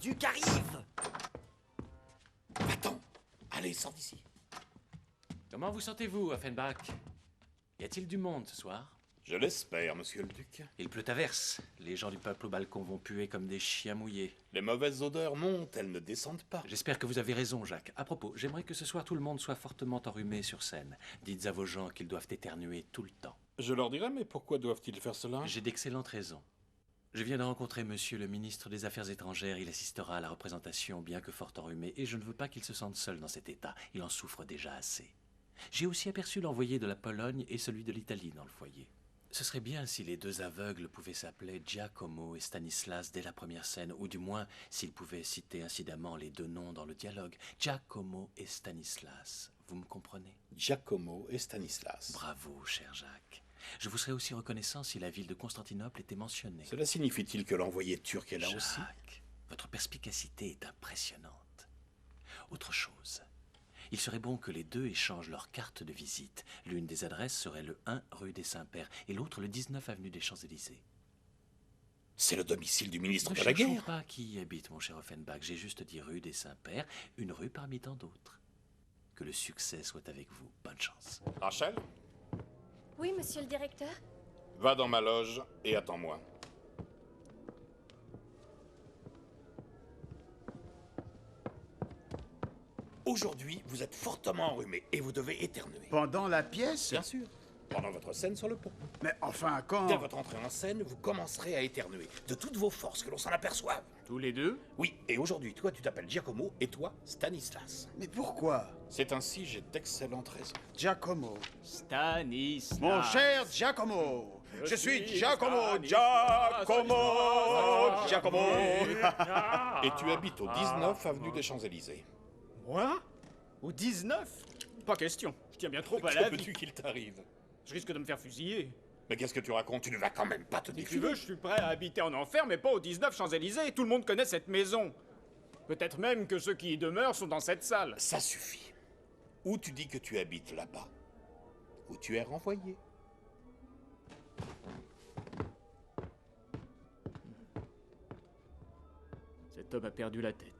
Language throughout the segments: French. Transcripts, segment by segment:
duc arrive! Attends! Allez, sors d'ici. Comment vous sentez-vous, Offenbach? Y a-t-il du monde ce soir? Je l'espère, monsieur le duc. Il pleut à verse. Les gens du peuple au balcon vont puer comme des chiens mouillés. Les mauvaises odeurs montent, elles ne descendent pas. J'espère que vous avez raison, Jacques. À propos, j'aimerais que ce soir tout le monde soit fortement enrhumé sur scène. Dites à vos gens qu'ils doivent éternuer tout le temps. Je leur dirai, mais pourquoi doivent-ils faire cela? J'ai d'excellentes raisons. Je viens de rencontrer monsieur le ministre des Affaires étrangères. Il assistera à la représentation, bien que fort enrhumé, et je ne veux pas qu'il se sente seul dans cet état. Il en souffre déjà assez. J'ai aussi aperçu l'envoyé de la Pologne et celui de l'Italie dans le foyer. Ce serait bien si les deux aveugles pouvaient s'appeler Giacomo et Stanislas dès la première scène, ou du moins s'ils pouvaient citer incidemment les deux noms dans le dialogue. Giacomo et Stanislas. Vous me comprenez? Giacomo et Stanislas. Bravo, cher Jacques. Je vous serais aussi reconnaissant si la ville de Constantinople était mentionnée. Cela signifie-t-il que l'envoyé turc est là aussi? Jacques, votre perspicacité est impressionnante. Autre chose. Il serait bon que les deux échangent leurs cartes de visite. L'une des adresses serait le 1 rue des Saints-Pères et l'autre le 19 avenue des Champs-Élysées. C'est le domicile du ministre Ne de la cherchons guerre. pas qui y habite, mon cher Offenbach. J'ai juste dit rue des Saints-Pères, une rue parmi tant d'autres. Que le succès soit avec vous. Bonne chance. Rachel, Oui, monsieur le directeur? va dans ma loge et attends-moi. Aujourd'hui, vous êtes fortement enrhumé et vous devez éternuer. Pendant la pièce? Bien sûr. Pendant votre scène sur le pont. Mais enfin, quand... Dès votre entrée en scène, vous commencerez à éternuer. De toutes vos forces, que l'on s'en aperçoive. Tous les deux? Oui, et aujourd'hui, toi, tu t'appelles Giacomo et toi, Stanislas. Mais pourquoi? C'est ainsi, j'ai d'excellentes raisons. Giacomo. Stanislas. Mon cher Giacomo. Je suis Giacomo. Stanislas. Giacomo. Et tu habites au 19 avenue des Champs-Élysées. Moi? Au 19? Pas question. Je tiens bien trop à Que la veux-tu vie. qu'il t'arrive? Je risque de me faire fusiller. Mais qu'est-ce que tu racontes? Tu ne vas quand même pas te Si tu défiler. veux, je suis prêt à habiter en enfer, mais pas au 19 Champs-Élysées. Tout le monde connaît cette maison. Peut-être même que ceux qui y demeurent sont dans cette salle. Ça suffit. Ou tu dis que tu habites là-bas, ou tu es renvoyé. Cet homme a perdu la tête.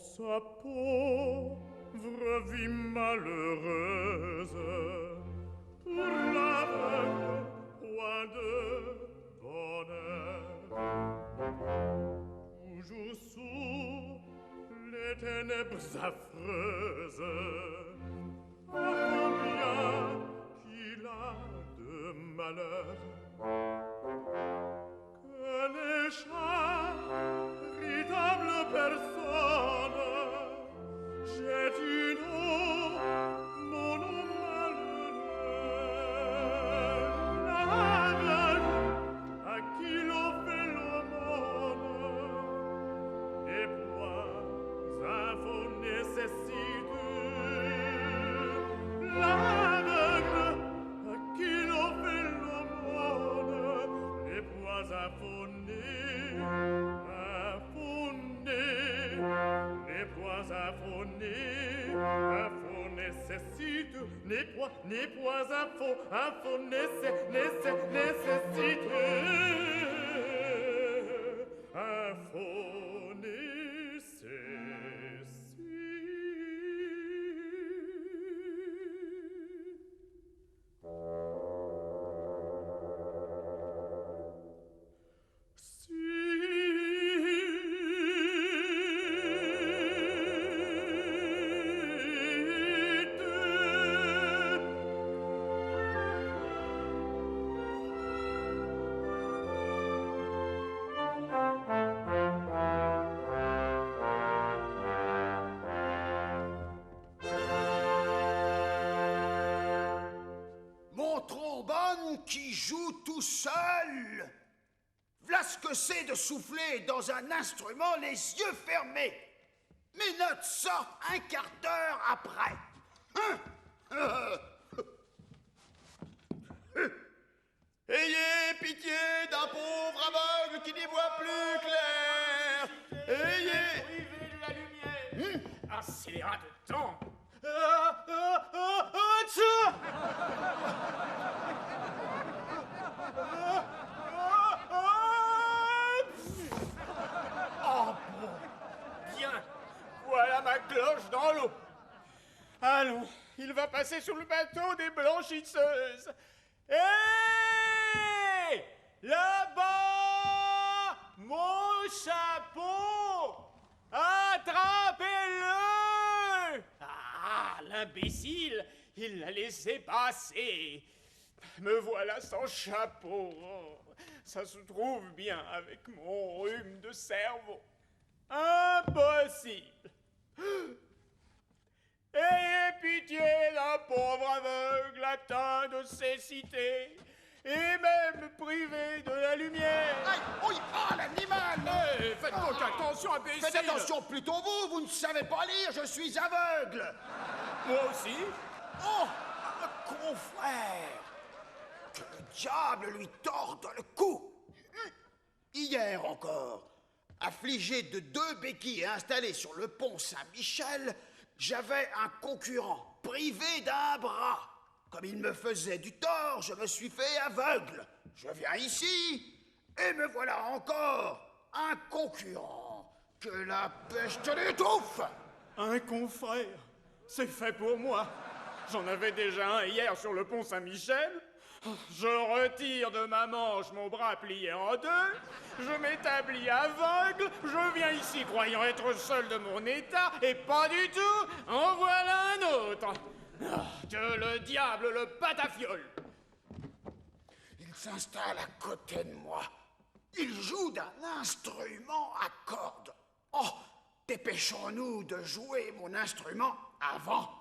Sa pauvre vie malheureuse, pour l'aveugle, point de bonheur. Toujours sous les ténèbres affreuses, combien qu'il a de malheur, que les charitables personnes j'ai du nom, mon nom malheureux, l'aveugle à qui l'on fait l'aumône, et point info nécessite. L'aveugle à qui l'on fait l'aumône, et point info info nécessite, n'est point info nécessite, info qui joue tout seul. Voilà ce que c'est de souffler dans un instrument les yeux fermés. Mes notes sortent un quart d'heure après. Ayez pitié d'un pauvre aveugle qui n'y voit plus clair. Ayez... Privez de la lumière. Un scélérat de temps. va passer sur le bateau des blanchisseuses. Hé! Là-bas! Mon chapeau! Attrapez-le! Ah, l'imbécile! Il l'a laissé passer. Me voilà sans chapeau. Ça se trouve bien avec mon rhume de cerveau. Impossible! Ayez pitié d'un pauvre aveugle atteint de cécité et même privé de la lumière. Aïe! Oui! Ah, l'animal! Faites donc attention, imbécile! Faites attention plutôt vous ne savez pas lire, je suis aveugle! Moi aussi? Oh! Un confrère! Que le diable lui torde le cou! Hier encore, affligé de 2 béquilles installées sur le pont Saint-Michel, j'avais un concurrent privé d'un bras. Comme il me faisait du tort, je me suis fait aveugle. Je viens ici et me voilà encore un concurrent. Que la peste l'étouffe! Un confrère? C'est fait pour moi. J'en avais déjà un hier sur le pont Saint-Michel. Je retire de ma manche mon bras plié en 2. Je m'établis aveugle. Je viens ici croyant être seul de mon état. Et pas du tout. En voilà un autre. Ah, que le diable le patafiole. Il s'installe à côté de moi. Il joue d'un instrument à cordes. Oh, dépêchons-nous de jouer mon instrument avant.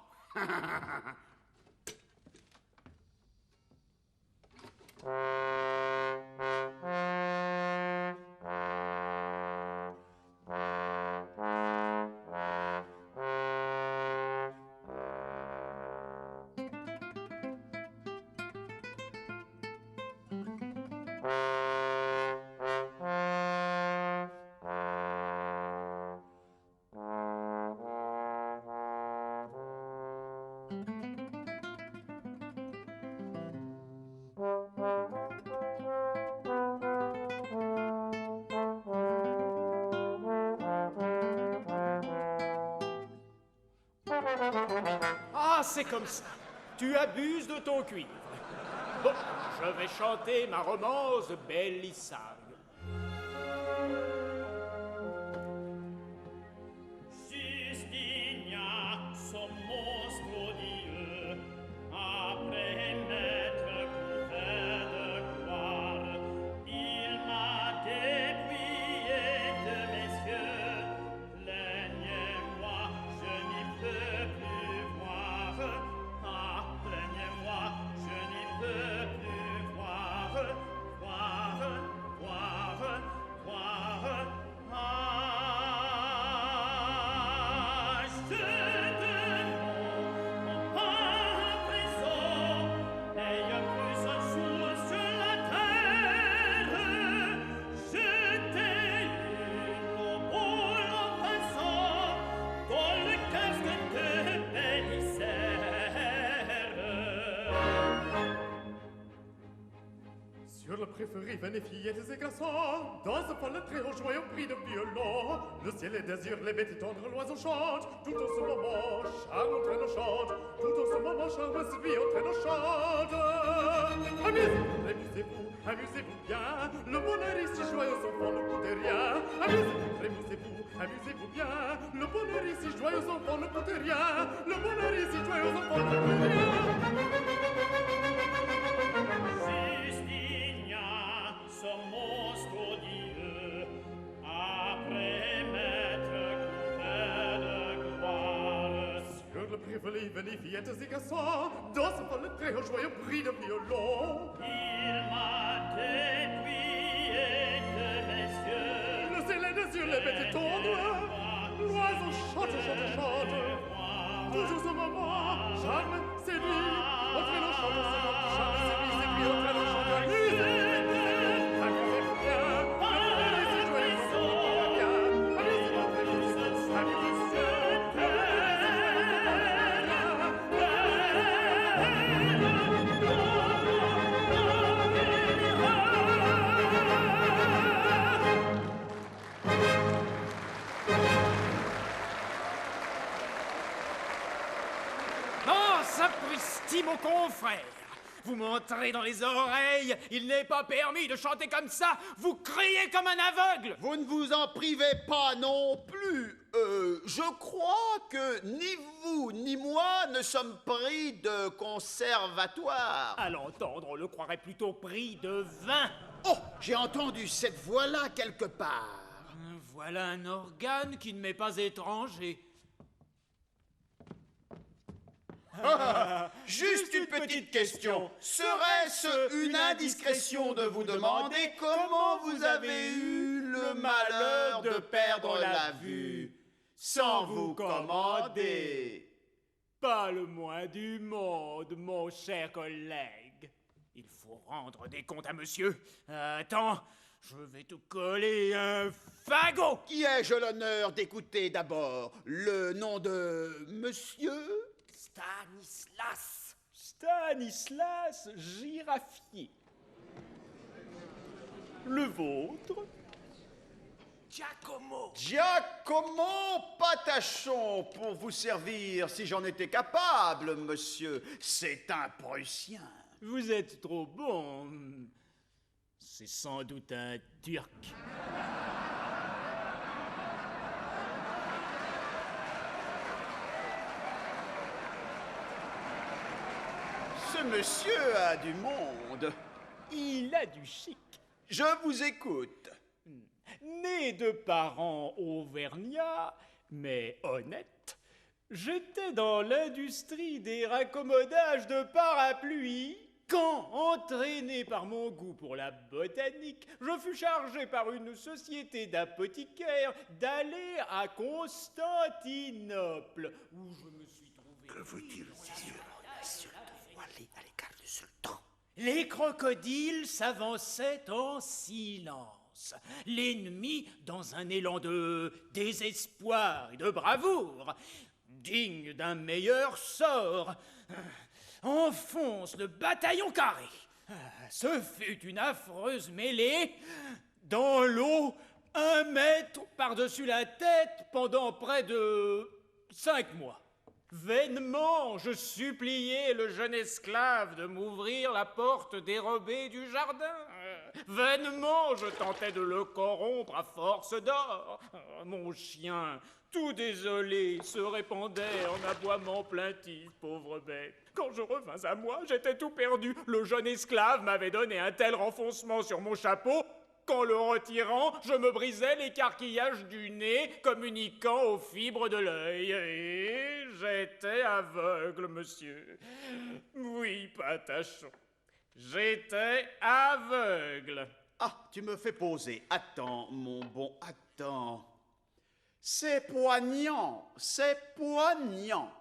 Ah, c'est comme ça. Tu abuses de ton cuivre. Bon, je vais chanter ma romance de Bélissage. Justinien, son monstre odieux, après m'être couvert de gloire, il m'a dépouillé de mes yeux. Plaignez-moi, je n'y peux plus voir. Ah, plaignez-moi, je n'y peux plus voir. Voir, voir, voir. Ah, je demande pas prison, ayant plus un jour sur la terre. J'étais une boule en passant dans le casque de Bélisaire. Sur le préféré, venez fillettes et garçons, dans ce follet très haut joyau prix de violon. Le ciel est d'azur, les bêtes tendres, l'oiseau chante. Tout en ce moment, charme en train de chante. Tout en ce moment, charme celui en train de chante. Amusez-vous, amusez-vous, amusez-vous bien. Le bonheur ici joyeux, enfant, ne coûte rien. Amusez-vous, amusez-vous, amusez-vous bien. Le bonheur ici joyeux, enfant, ne coûte rien. Le bonheur ici joyeux, enfant, ne coûte rien. Justinien, ce monstre odieux, après m'être couvert de gloire. Sur le prévolé, venez fillettes et garçons, dans ce follet très haut joyeux prix de violon. Il m'a dépouillé de mes yeux. Le ciel est des yeux, les bêtes tendres, l'oiseau chante, chante, chante. Toujours ce moment, charme, séduit, entraînant, chante, séduit, charme, séduit, séduit, entraînant, chante. Amusez-vous, amusez-vous bien. Le bonheur ici joyeux, enfant, ne coûte rien. Amusez-vous, amusez-vous, amusez-vous bien. Le bonheur ici joyeux, enfant, ne coûte rien. Non, ça frère. Vous m'entrez dans les oreilles, il n'est pas permis de chanter comme ça, vous criez comme un aveugle. Vous ne vous en privez pas non plus. Je crois que ni vous ni moi ne sommes pris de conservatoire. À l'entendre, on le croirait plutôt pris de vin. Oh, j'ai entendu cette voix-là quelque part. Voilà un organe qui ne m'est pas étranger. Juste une petite question. Serait-ce une indiscrétion de vous demander comment vous avez eu le malheur de perdre la vue sans vous commander? Pas le moins du monde, mon cher collègue. Il faut rendre des comptes à monsieur. Attends, je vais te coller un fagot. Qui ai-je l'honneur d'écouter d'abord? Le nom de monsieur? Stanislas. Stanislas Giraffier. Le vôtre? Giacomo. Giacomo Patachon, pour vous servir si j'en étais capable, monsieur. C'est un Prussien. Vous êtes trop bon. C'est sans doute un Turc. Ce monsieur a du monde. Il a du chic. Je vous écoute. Né de parents auvergnats, mais honnêtes, j'étais dans l'industrie des raccommodages de parapluies quand, entraîné par mon goût pour la botanique, je fus chargé par une société d'apothicaires d'aller à Constantinople, où je me suis trouvé... Que vous-t-il, monsieur? Aller à l'écart du sultan. Les crocodiles s'avançaient en silence. L'ennemi, dans un élan de désespoir et de bravoure, digne d'un meilleur sort, enfonce le bataillon carré. Ce fut une affreuse mêlée. Dans l'eau, 1 mètre par-dessus la tête pendant près de 5 mois. Vainement, je suppliais le jeune esclave de m'ouvrir la porte dérobée du jardin. Vainement, je tentais de le corrompre à force d'or. Mon chien, tout désolé, se répandait en aboiements plaintifs, pauvre bête. Quand je revins à moi, j'étais tout perdu. Le jeune esclave m'avait donné un tel renfoncement sur mon chapeau qu'en le retirant, je me brisais l'écarquillage du nez communiquant aux fibres de l'œil. Et j'étais aveugle, monsieur. Oui, Patachon, j'étais aveugle. Ah, tu me fais poser. Attends, mon bon, attends. C'est poignant, c'est poignant.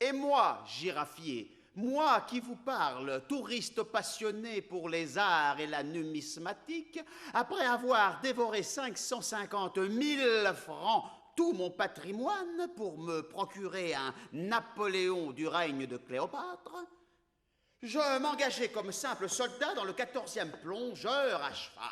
Et moi, Giraffier, moi qui vous parle, touriste passionné pour les arts et la numismatique, après avoir dévoré 550 000 francs, tout mon patrimoine pour me procurer un Napoléon du règne de Cléopâtre, je m'engageai comme simple soldat dans le 14e plongeur à cheval.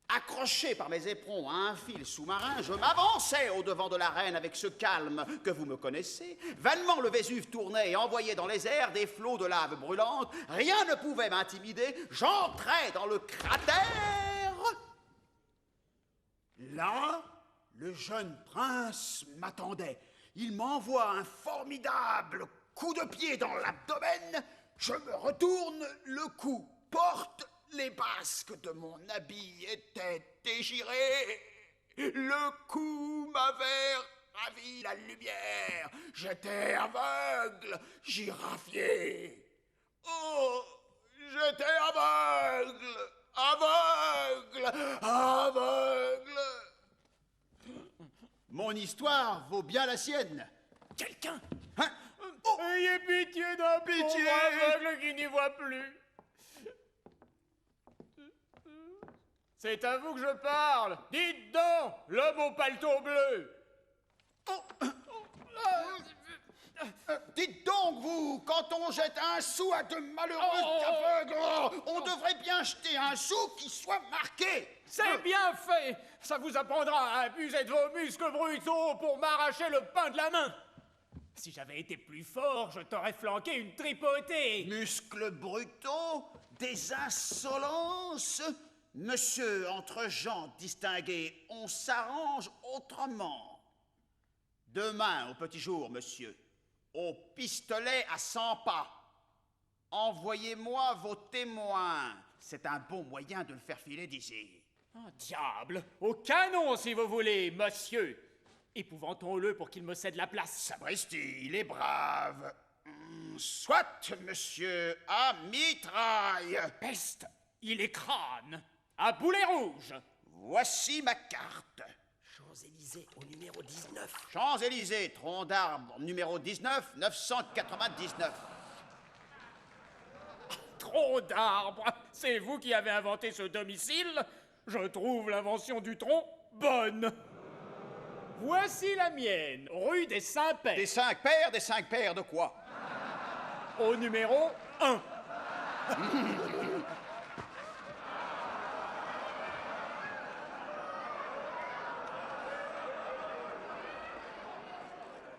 Accroché par mes éperons à un fil sous-marin, je m'avançais au-devant de la reine avec ce calme que vous me connaissez. Vainement le Vésuve tournait et envoyait dans les airs des flots de lave brûlante. Rien ne pouvait m'intimider. J'entrais dans le cratère. Là, le jeune prince m'attendait. Il m'envoie un formidable coup de pied dans l'abdomen. Je me retourne, le coup porte. Les basques de mon habit étaient déchirées. Le coup m'avait ravi la lumière. J'étais aveugle, Giraffier. Oh, j'étais aveugle, aveugle, aveugle. Mon histoire vaut bien la sienne. Quelqu'un? Hein? Oh. Ayez pitié d'un pauvre aveugle qui n'y voit plus. C'est à vous que je parle. Dites donc, l'homme au paletot bleu. Dites donc, vous, quand on jette un sou à de malheureux aveugles, on devrait bien jeter un sou qui soit marqué. C'est bien fait. Ça vous apprendra à abuser de vos muscles brutaux pour m'arracher le pain de la main. Si j'avais été plus fort, je t'aurais flanqué une tripotée. Muscles brutaux, des insolences. Monsieur, entre gens distingués, on s'arrange autrement. Demain, au petit jour, monsieur, au pistolet à 100 pas. Envoyez-moi vos témoins. C'est un bon moyen de le faire filer d'ici. Ah, diable! Au canon, si vous voulez, monsieur! Épouvantons-le pour qu'il me cède la place. Sapristi, il est brave. Soit, monsieur, à mitraille. Peste! Il est crâne! À boulet rouge! Voici ma carte. Champs-Élysées au numéro 19. Champs-Élysées, tronc d'arbre, numéro 19, 999. Tronc d'arbre! C'est vous qui avez inventé ce domicile? Je trouve l'invention du tronc bonne. Voici la mienne, rue des Saints-Pères. Des 5 paires de quoi? Au numéro 1.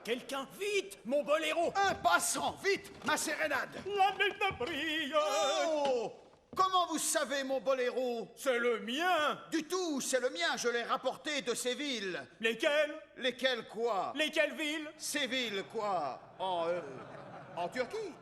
Quelqu'un, vite, mon boléro! Un passant, vite, ma sérénade. La belle brille. Oh! Comment vous savez mon boléro? C'est le mien! Du tout, c'est le mien, je l'ai rapporté de Séville. Lesquels? Lesquelles quoi? Lesquelles villes? Séville quoi? En Turquie.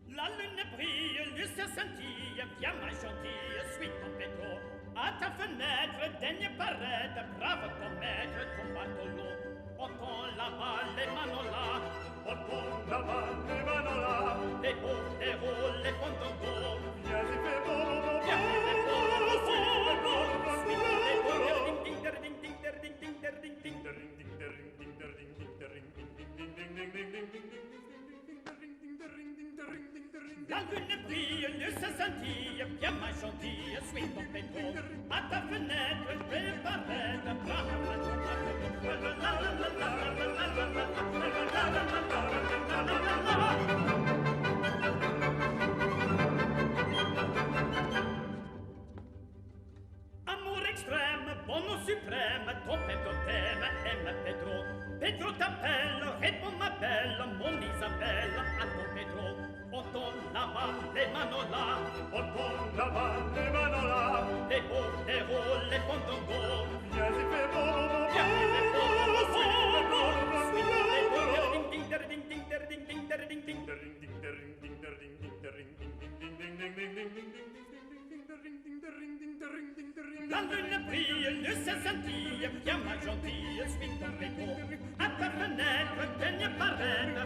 La lune brille, luce scintille, viens ma gentille, suis ton pétro. À ta fenêtre, daigne paraître, brave ton maître, ton bateau. Portons là-bas les manolas, portons là-bas les manolas. Les hauts, les hauts, les contents. Viens y fais bon, viens y fais bon, suis les beaux, ding ding ding ding ding ding ding ding ding ding La lune brille, le se scintille, viens ma gentille, suis ton pétro. À ta fenêtre, fais paraître, brave ton Amour extrême, bonheur suprême, ton Pedro t'aime, aime Pedro. Pedro t'appelle, réponds ma belle, mon Isabelle, à ton Pedro. Portons là-bas les manolas, portons là-bas les manolas. Les hauts, les contongos, viens y fais bon, viens y fais bon, suis les beaux, ding ding ding ding ding ding ding ding ding La lune brille, le ciel scintille, viens ma gentille, suis ton pétro. À ta fenêtre, daigne paraître,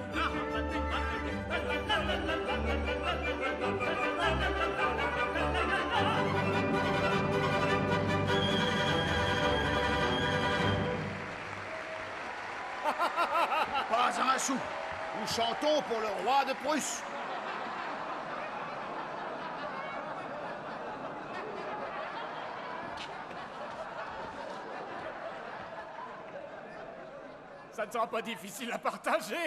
Pas un sou. Nous chantons pour le roi de Prusse. Ça ne sera pas difficile à partager.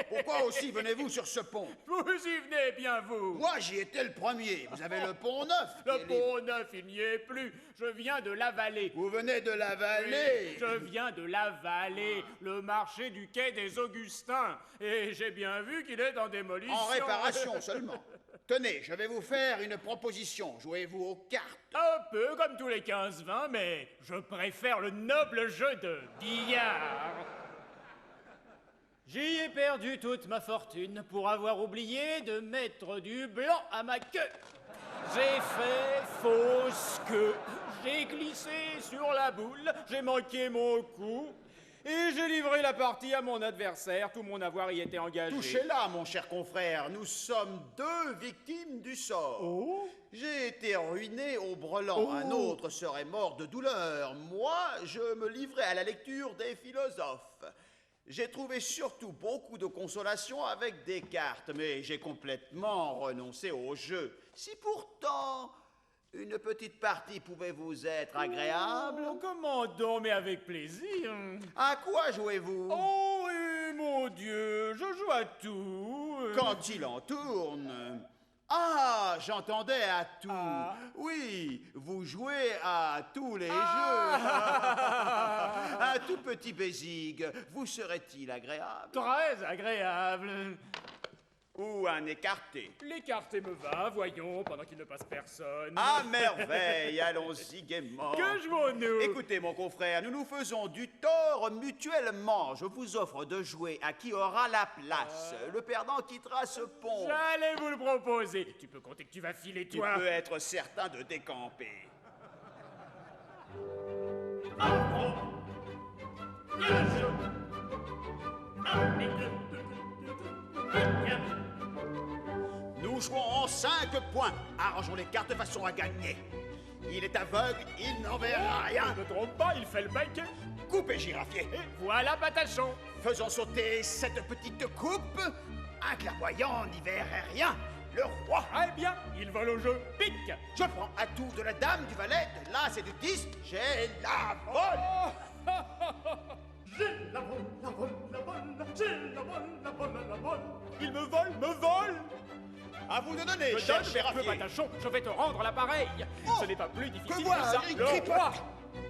Pourquoi aussi venez-vous sur ce pont? Vous y venez bien, vous. Moi, j'y étais le premier. Vous avez le pont neuf. Le pont neuf, il n'y est plus. Je viens de la vallée. Vous venez de la vallée. Je viens de la vallée, le marché du quai des Augustins. Et j'ai bien vu qu'il est en démolition. En réparation seulement. Tenez, je vais vous faire une proposition. Jouez-vous aux cartes? Un peu comme tous les 15-20, mais je préfère le noble jeu de billard. J'y ai perdu toute ma fortune pour avoir oublié de mettre du blanc à ma queue. J'ai fait fausse queue, j'ai glissé sur la boule, j'ai manqué mon coup et j'ai livré la partie à mon adversaire. Tout mon avoir y était engagé. Touchez là, mon cher confrère. Nous sommes deux victimes du sort. Oh. J'ai été ruiné au brelan. Oh. Un autre serait mort de douleur. Moi, je me livrais à la lecture des philosophes. J'ai trouvé surtout beaucoup de consolation avec des cartes, mais j'ai complètement renoncé au jeu. Si pourtant une petite partie pouvait vous être agréable... Oh, comment donc, mais avec plaisir. À quoi jouez-vous? Oh, mon Dieu, je joue à tout. Quand il en tourne. Ah, j'entendais à tout. Oui, vous jouez à tous les jeux. Un tout petit Bézigue, vous serait-il agréable? Très agréable. Ou un écarté? L'écarté me va, voyons, pendant qu'il ne passe personne. À merveille, allons-y gaiement. Que jouons-nous? Écoutez, mon confrère, nous nous faisons du tort mutuellement. Je vous offre de jouer à qui aura la place. Le perdant quittera ce pont. J'allais vous le proposer. Tu peux compter que tu vas filer, Tu toi. peux être certain de décamper. Nous jouons en 5 points. Arrangeons les cartes de façon à gagner. Il est aveugle, il n'en verra rien. Ne me trompe pas, il fait le bec. Coupez, girafier. Et voilà, Patachon. Faisons sauter cette petite coupe. Un clairvoyant n'y verrait rien. Le roi. Très bien, il vole au jeu. Pique. Je prends à tour de la dame, du valet, de l'as et du 10. J'ai la vol. J'ai la vol, la vol, la vol, j'ai la vol, la vol, la vol. Il me vole. À vous de donner, Me cher donne, peu girafier. Patachon, je vais te rendre l'appareil. Ce n'est pas plus difficile Que que voilà, ça. il Le tripote. roi.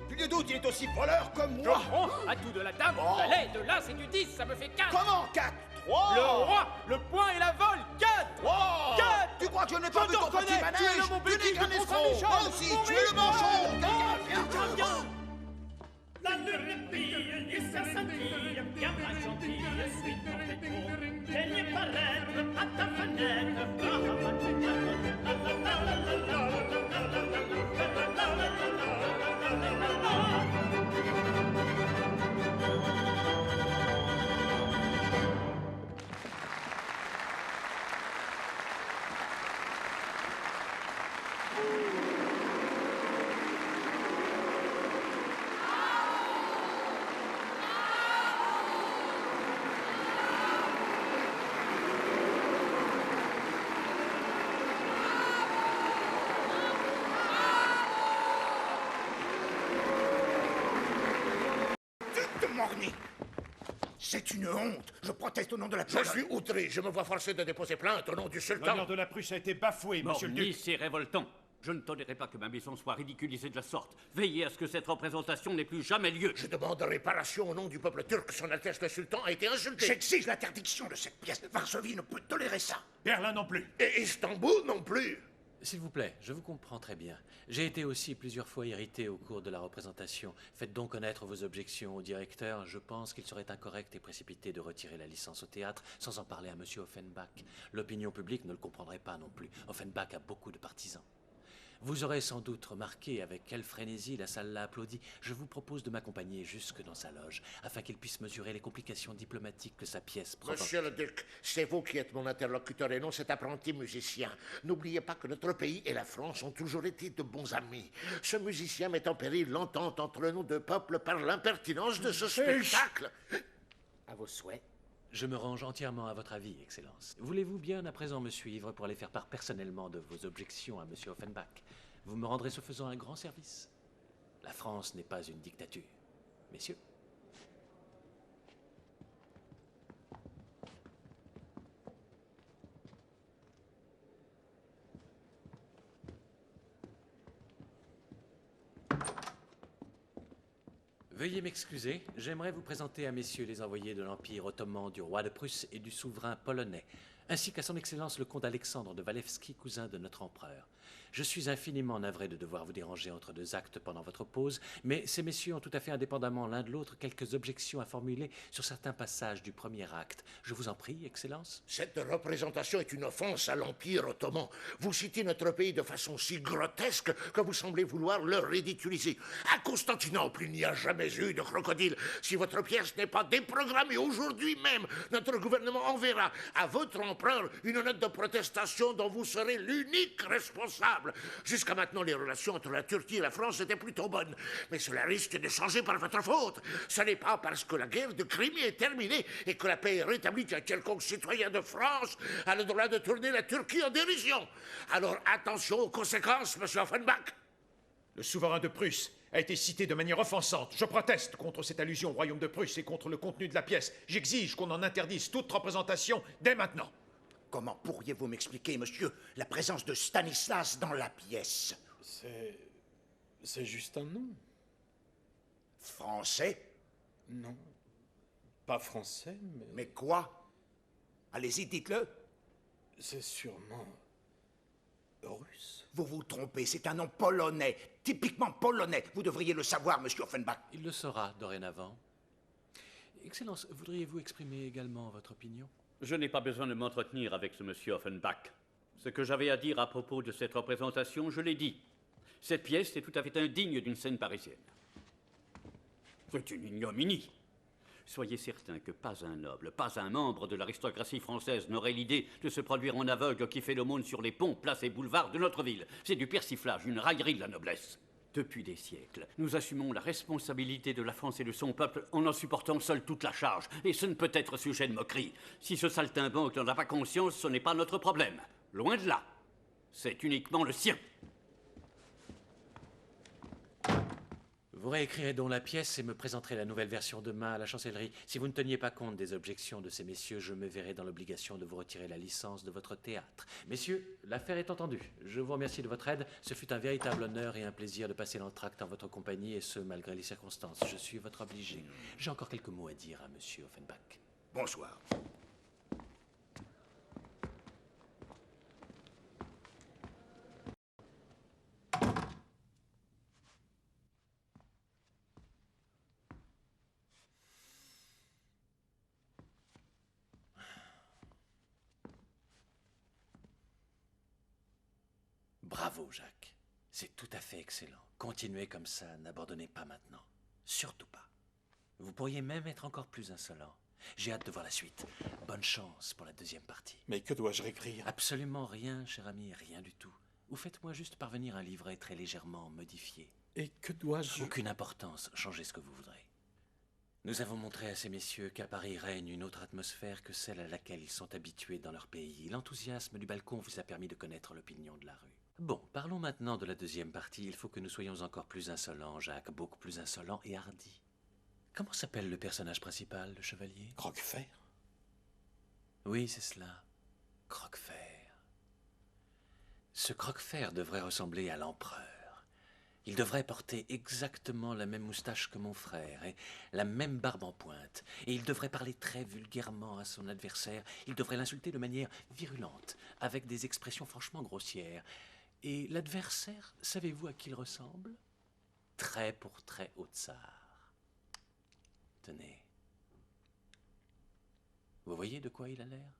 Plus de doute, il est aussi voleur que Je moi. prends à tout de la dame, du valet, de l'as et du 10, ça me fait 4. Comment 4? 3. Le roi, le point et la vol, 4. 3. 4. Tu crois que je n'ai pas Je vu te ton petit reconnais, tu es manège? le mon Tu n'es petit qu'un de escroc. Pont-Saint-Michel. Moi aussi, Mon tu es le riche. manchon. Viens. La lurpille et sa scintille, bien pas gentille, suis ton péton. Daignez paraître à ta fenêtre. De Morny. C'est une honte. Je proteste au nom de la Je Pologne. suis outré. Je me vois forcé de déposer plainte au nom du sultan. L'honneur de la Prusse a été bafoué, monsieur le Morny, duc. c'est révoltant. Je ne tolérerai pas que ma maison soit ridiculisée de la sorte. Veillez à ce que cette représentation n'ait plus jamais lieu. Je demande réparation au nom du peuple turc. Son Altesse le Sultan a été insulté. J'exige l'interdiction de cette pièce. Varsovie ne peut tolérer ça. Berlin non plus. Et Istanbul non plus. S'il vous plaît, je vous comprends très bien. J'ai été aussi plusieurs fois irrité au cours de la représentation. Faites donc connaître vos objections au directeur. Je pense qu'il serait incorrect et précipité de retirer la licence au théâtre sans en parler à monsieur Offenbach. L'opinion publique ne le comprendrait pas non plus. Offenbach a beaucoup de partisans. Vous aurez sans doute remarqué avec quelle frénésie la salle l'a applaudi. Je vous propose de m'accompagner jusque dans sa loge, afin qu'il puisse mesurer les complications diplomatiques que sa pièce provoque. Monsieur le duc, c'est vous qui êtes mon interlocuteur et non cet apprenti musicien. N'oubliez pas que notre pays et la France ont toujours été de bons amis. Ce musicien met en péril l'entente entre nos deux peuples par l'impertinence de ce spectacle. À vos souhaits. Je me range entièrement à votre avis, Excellence. Voulez-vous bien à présent me suivre pour aller faire part personnellement de vos objections à monsieur Offenbach? Vous me rendrez ce faisant un grand service. La France n'est pas une dictature. Messieurs. Veuillez m'excuser, j'aimerais vous présenter à messieurs les envoyés de l'Empire ottoman, du roi de Prusse et du souverain polonais, ainsi qu'à son Excellence le comte Alexandre de Walewski, cousin de notre empereur. Je suis infiniment navré de devoir vous déranger entre deux actes pendant votre pause, mais ces messieurs ont tout à fait indépendamment l'un de l'autre quelques objections à formuler sur certains passages du premier acte. Je vous en prie, Excellence. Cette représentation est une offense à l'Empire ottoman. Vous citez notre pays de façon si grotesque que vous semblez vouloir le ridiculiser. À Constantinople, il n'y a jamais eu de crocodile. Si votre pièce n'est pas déprogrammée aujourd'hui même, notre gouvernement enverra à votre empereur une note de protestation dont vous serez l'unique responsable. Jusqu'à maintenant, les relations entre la Turquie et la France étaient plutôt bonnes. Mais cela risque de changer par votre faute. Ce n'est pas parce que la guerre de Crimée est terminée et que la paix est rétablie qu'un quelconque citoyen de France a le droit de tourner la Turquie en dérision. Alors attention aux conséquences, monsieur Offenbach. Le souverain de Prusse a été cité de manière offensante. Je proteste contre cette allusion au royaume de Prusse et contre le contenu de la pièce. J'exige qu'on en interdise toute représentation dès maintenant. Comment pourriez-vous m'expliquer, monsieur, la présence de Stanislas dans la pièce? C'est juste un nom. Français? Non. Pas français, mais... Mais quoi? Allez-y, dites-le. C'est sûrement... russe. Vous vous trompez, c'est un nom polonais, typiquement polonais. Vous devriez le savoir, monsieur Offenbach. Il le saura dorénavant. Excellence, voudriez-vous exprimer également votre opinion? Je n'ai pas besoin de m'entretenir avec ce monsieur Offenbach. Ce que j'avais à dire à propos de cette représentation, je l'ai dit. Cette pièce est tout à fait indigne d'une scène parisienne. C'est une ignominie. Soyez certain que pas un noble, pas un membre de l'aristocratie française n'aurait l'idée de se produire en aveugle qui fait l'aumône sur les ponts, places et boulevards de notre ville. C'est du persiflage, une raillerie de la noblesse. Depuis des siècles, nous assumons la responsabilité de la France et de son peuple en en supportant seul toute la charge. Et ce ne peut être sujet de moquerie. Si ce saltimbanque n'en a pas conscience, ce n'est pas notre problème. Loin de là. C'est uniquement le sien. Vous réécrirez donc la pièce et me présenterez la nouvelle version demain à la chancellerie. Si vous ne teniez pas compte des objections de ces messieurs, je me verrai dans l'obligation de vous retirer la licence de votre théâtre. Messieurs, l'affaire est entendue. Je vous remercie de votre aide. Ce fut un véritable honneur et un plaisir de passer l'entracte en votre compagnie, et ce, malgré les circonstances. Je suis votre obligé. J'ai encore quelques mots à dire à monsieur Offenbach. Bonsoir. Bravo, Jacques. C'est tout à fait excellent. Continuez comme ça, n'abandonnez pas maintenant. Surtout pas. Vous pourriez même être encore plus insolent. J'ai hâte de voir la suite. Bonne chance pour la deuxième partie. Mais que dois-je réécrire? Absolument rien, cher ami, rien du tout. Vous faites-moi juste parvenir un livret très légèrement modifié. Et que dois-je... Aucune importance, changez ce que vous voudrez. Nous avons montré à ces messieurs qu'à Paris règne une autre atmosphère que celle à laquelle ils sont habitués dans leur pays. L'enthousiasme du balcon vous a permis de connaître l'opinion de la rue. Bon, parlons maintenant de la deuxième partie. Il faut que nous soyons encore plus insolents, Jacques, beaucoup plus insolents et hardis. Comment s'appelle le personnage principal, le chevalier? Croquefer? Oui, c'est cela. Croquefer. Ce Croquefer devrait ressembler à l'empereur. Il devrait porter exactement la même moustache que mon frère et la même barbe en pointe. Et il devrait parler très vulgairement à son adversaire. Il devrait l'insulter de manière virulente, avec des expressions franchement grossières. Et l'adversaire, savez-vous à qui il ressemble? Trait pour trait au tsar. Tenez. Vous voyez de quoi il a l'air?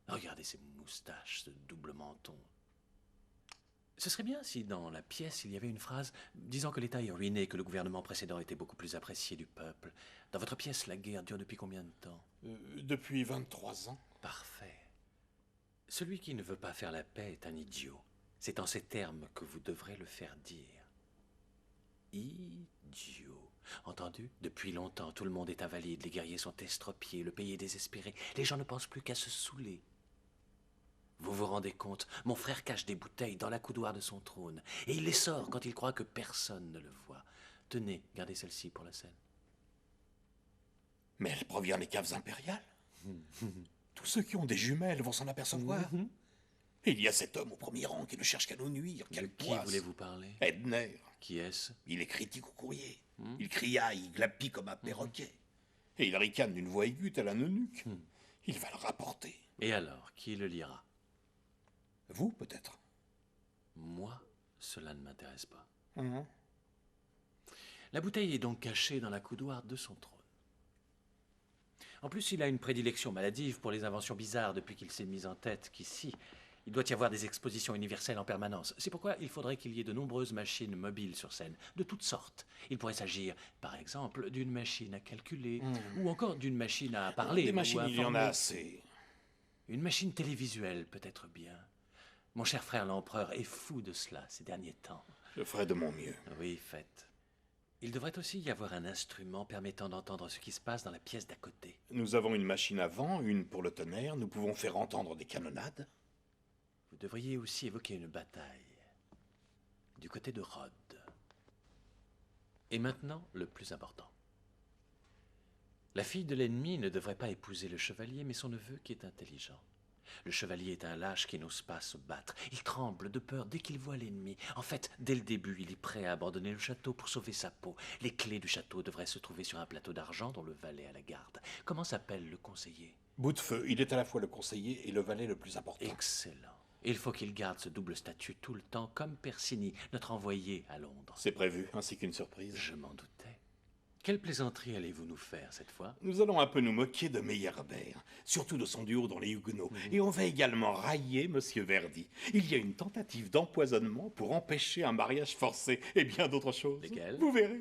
Regardez ces moustaches, ce double menton. Ce serait bien si dans la pièce il y avait une phrase disant que l'État est ruiné, que le gouvernement précédent était beaucoup plus apprécié du peuple. Dans votre pièce, la guerre dure depuis combien de temps? Depuis 23 ans. Parfait. Celui qui ne veut pas faire la paix est un idiot. C'est en ces termes que vous devrez le faire dire. Idiot. Entendu? Depuis longtemps, tout le monde est invalide, les guerriers sont estropiés, le pays est désespéré, les gens ne pensent plus qu'à se saouler. Vous vous rendez compte? Mon frère cache des bouteilles dans la coudoir de son trône, et il les sort quand il croit que personne ne le voit. Tenez, gardez celle-ci pour la scène. Mais elle provient des caves impériales. Tous ceux qui ont des jumelles vont s'en apercevoir. Il y a cet homme au premier rang qui ne cherche qu'à nous nuire. Quelle Qui poisse. voulez-vous parler? Edner. Qui est-ce? Il est critique au courrier. Il criaille, il glapit comme un perroquet. Et il ricane d'une voix aiguë telle un eunuque. Il va le rapporter. Et alors, qui le lira? Vous, peut-être? Moi, cela ne m'intéresse pas. La bouteille est donc cachée dans la coudoir de son trône. En plus, il a une prédilection maladive pour les inventions bizarres depuis qu'il s'est mis en tête qu'ici, il doit y avoir des expositions universelles en permanence. C'est pourquoi il faudrait qu'il y ait de nombreuses machines mobiles sur scène, de toutes sortes. Il pourrait s'agir, par exemple, d'une machine à calculer, ou encore d'une machine à parler. Des machines, ou à il y en informer. a assez. Une machine télévisuelle, peut-être bien. Mon cher frère l'empereur est fou de cela ces derniers temps. Je ferai de mon mieux. Oui, faites. Il devrait aussi y avoir un instrument permettant d'entendre ce qui se passe dans la pièce d'à côté. Nous avons une machine à vent, une pour le tonnerre. Nous pouvons faire entendre des canonnades. Vous devriez aussi évoquer une bataille du côté de Rhodes. Et maintenant, le plus important. La fille de l'ennemi ne devrait pas épouser le chevalier, mais son neveu qui est intelligent. Le chevalier est un lâche qui n'ose pas se battre. Il tremble de peur dès qu'il voit l'ennemi. En fait, dès le début, il est prêt à abandonner le château pour sauver sa peau. Les clés du château devraient se trouver sur un plateau d'argent dont le valet a la garde. Comment s'appelle le conseiller? Boutefeu, il est à la fois le conseiller et le valet le plus important. Excellent. Il faut qu'il garde ce double statut tout le temps, comme Persigny, notre envoyé à Londres. C'est prévu, ainsi qu'une surprise. Je m'en doutais. Quelle plaisanterie allez-vous nous faire cette fois? Nous allons un peu nous moquer de Meyerbeer, surtout de son duo dans les Huguenots, et on va également railler Monsieur Verdi. Il y a une tentative d'empoisonnement pour empêcher un mariage forcé, et bien d'autres choses. Lesquelles? Vous verrez.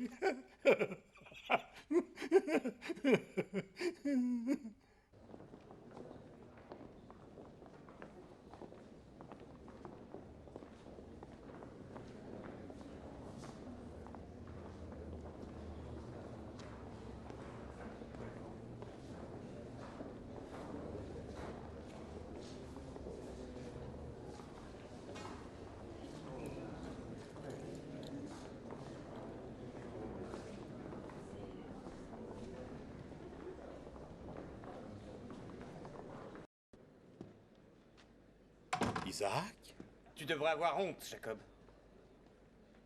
Isaac? Tu devrais avoir honte, Jacob.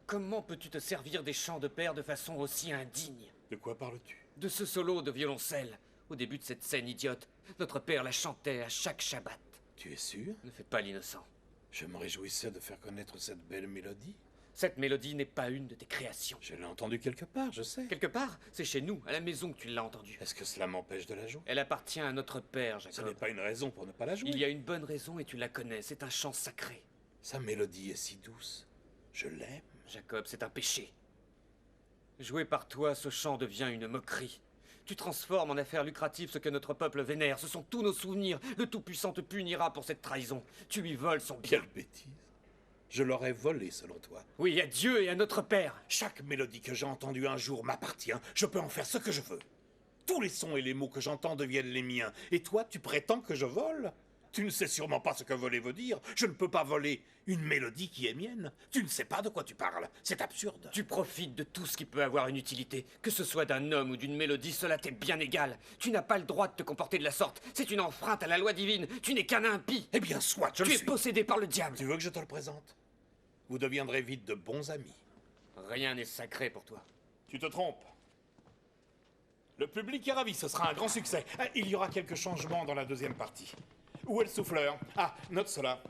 Comment peux-tu te servir des chants de père de façon aussi indigne? De quoi parles-tu? De ce solo de violoncelle. Au début de cette scène idiote, notre père la chantait à chaque Shabbat. Tu es sûr? Ne fais pas l'innocent. Je me réjouissais de faire connaître cette belle mélodie. Cette mélodie n'est pas une de tes créations. Je l'ai entendue quelque part, je sais. Quelque part? C'est chez nous, à la maison que tu l'as entendue. Est-ce que cela m'empêche de la jouer? Elle appartient à notre père, Ce Jacob. n'est pas une raison pour ne pas la jouer. Il y a une bonne raison et tu la connais, c'est un chant sacré. Sa mélodie est si douce. Je l'aime. Jacob, c'est un péché. Joué par toi, ce chant devient une moquerie. Tu transformes en affaire lucrative ce que notre peuple vénère. Ce sont tous nos souvenirs. Le Tout-Puissant te punira pour cette trahison. Tu lui voles son bien. Quelle bêtise. Je l'aurais volé, selon toi. Oui, à Dieu et à notre père. Chaque mélodie que j'ai entendue un jour m'appartient. Je peux en faire ce que je veux. Tous les sons et les mots que j'entends deviennent les miens. Et toi, tu prétends que je vole? Tu ne sais sûrement pas ce que voler veut dire. Je ne peux pas voler une mélodie qui est mienne. Tu ne sais pas de quoi tu parles. C'est absurde. Tu profites de tout ce qui peut avoir une utilité. Que ce soit d'un homme ou d'une mélodie, cela t'est bien égal. Tu n'as pas le droit de te comporter de la sorte. C'est une enfreinte à la loi divine. Tu n'es qu'un impie. Eh bien, soit, je le Tu es suis. possédé par le diable. Tu veux que je te le présente? Vous deviendrez vite de bons amis. Rien n'est sacré pour toi. Tu te trompes. Le public est ravi, ce sera un grand succès. Il y aura quelques changements dans la deuxième partie. Où est le souffleur? Ah, note cela.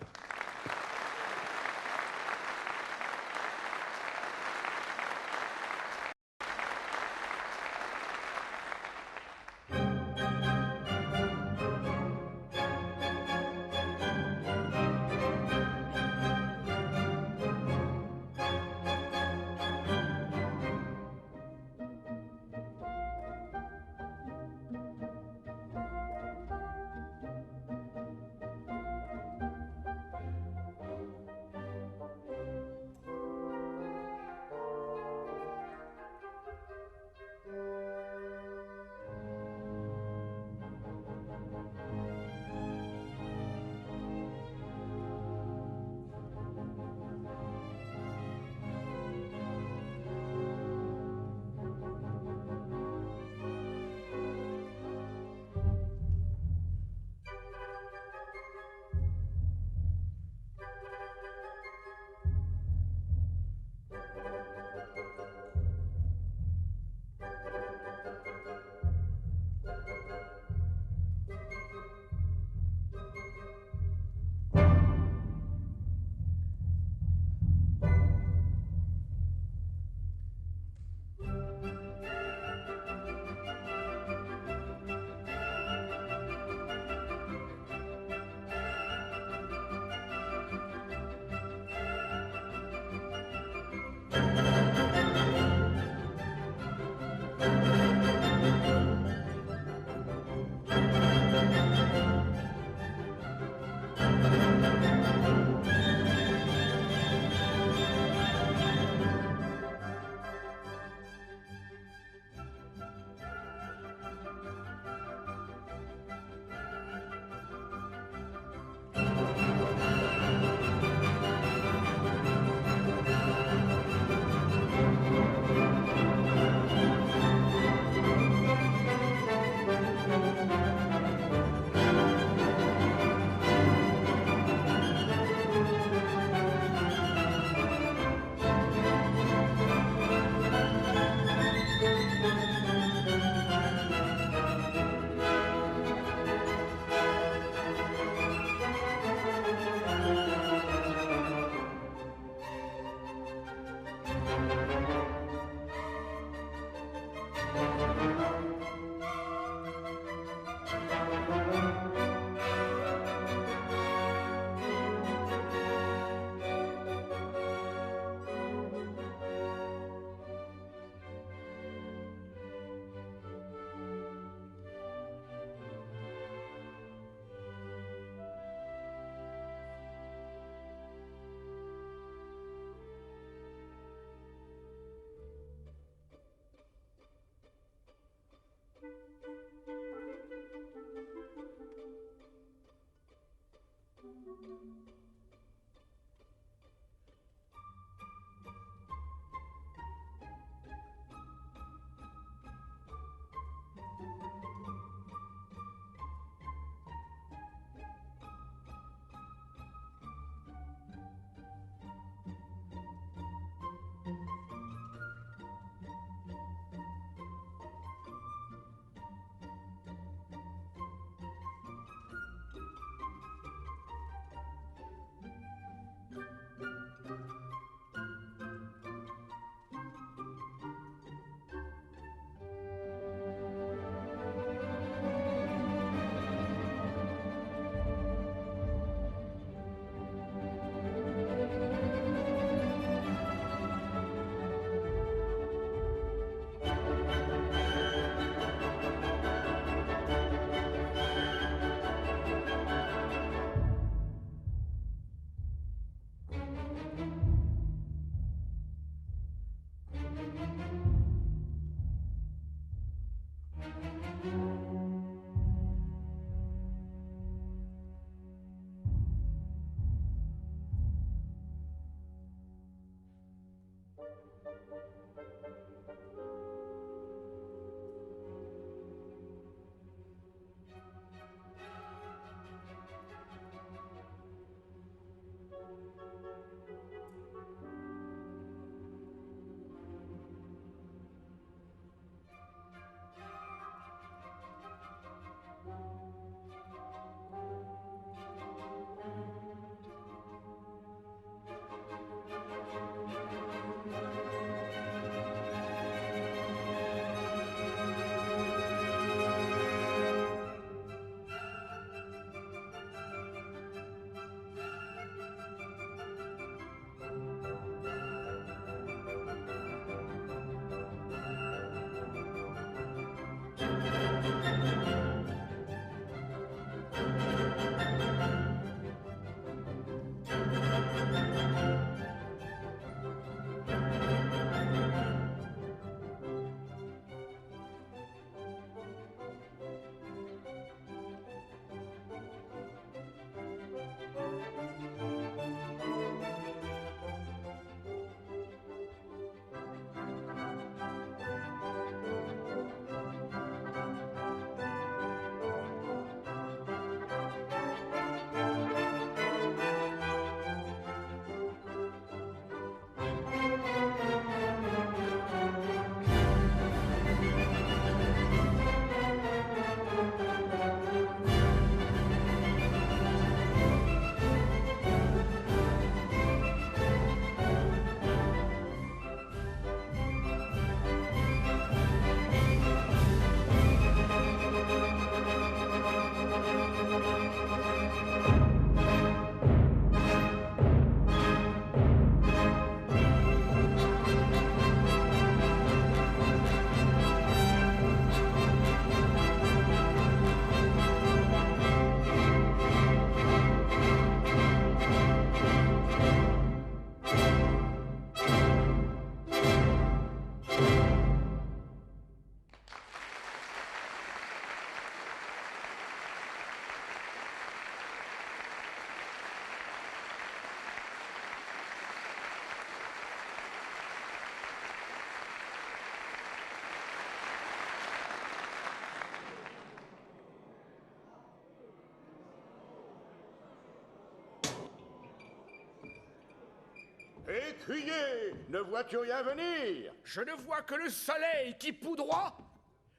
Écuyer, ne vois-tu rien venir? Je ne vois que le soleil qui poudroie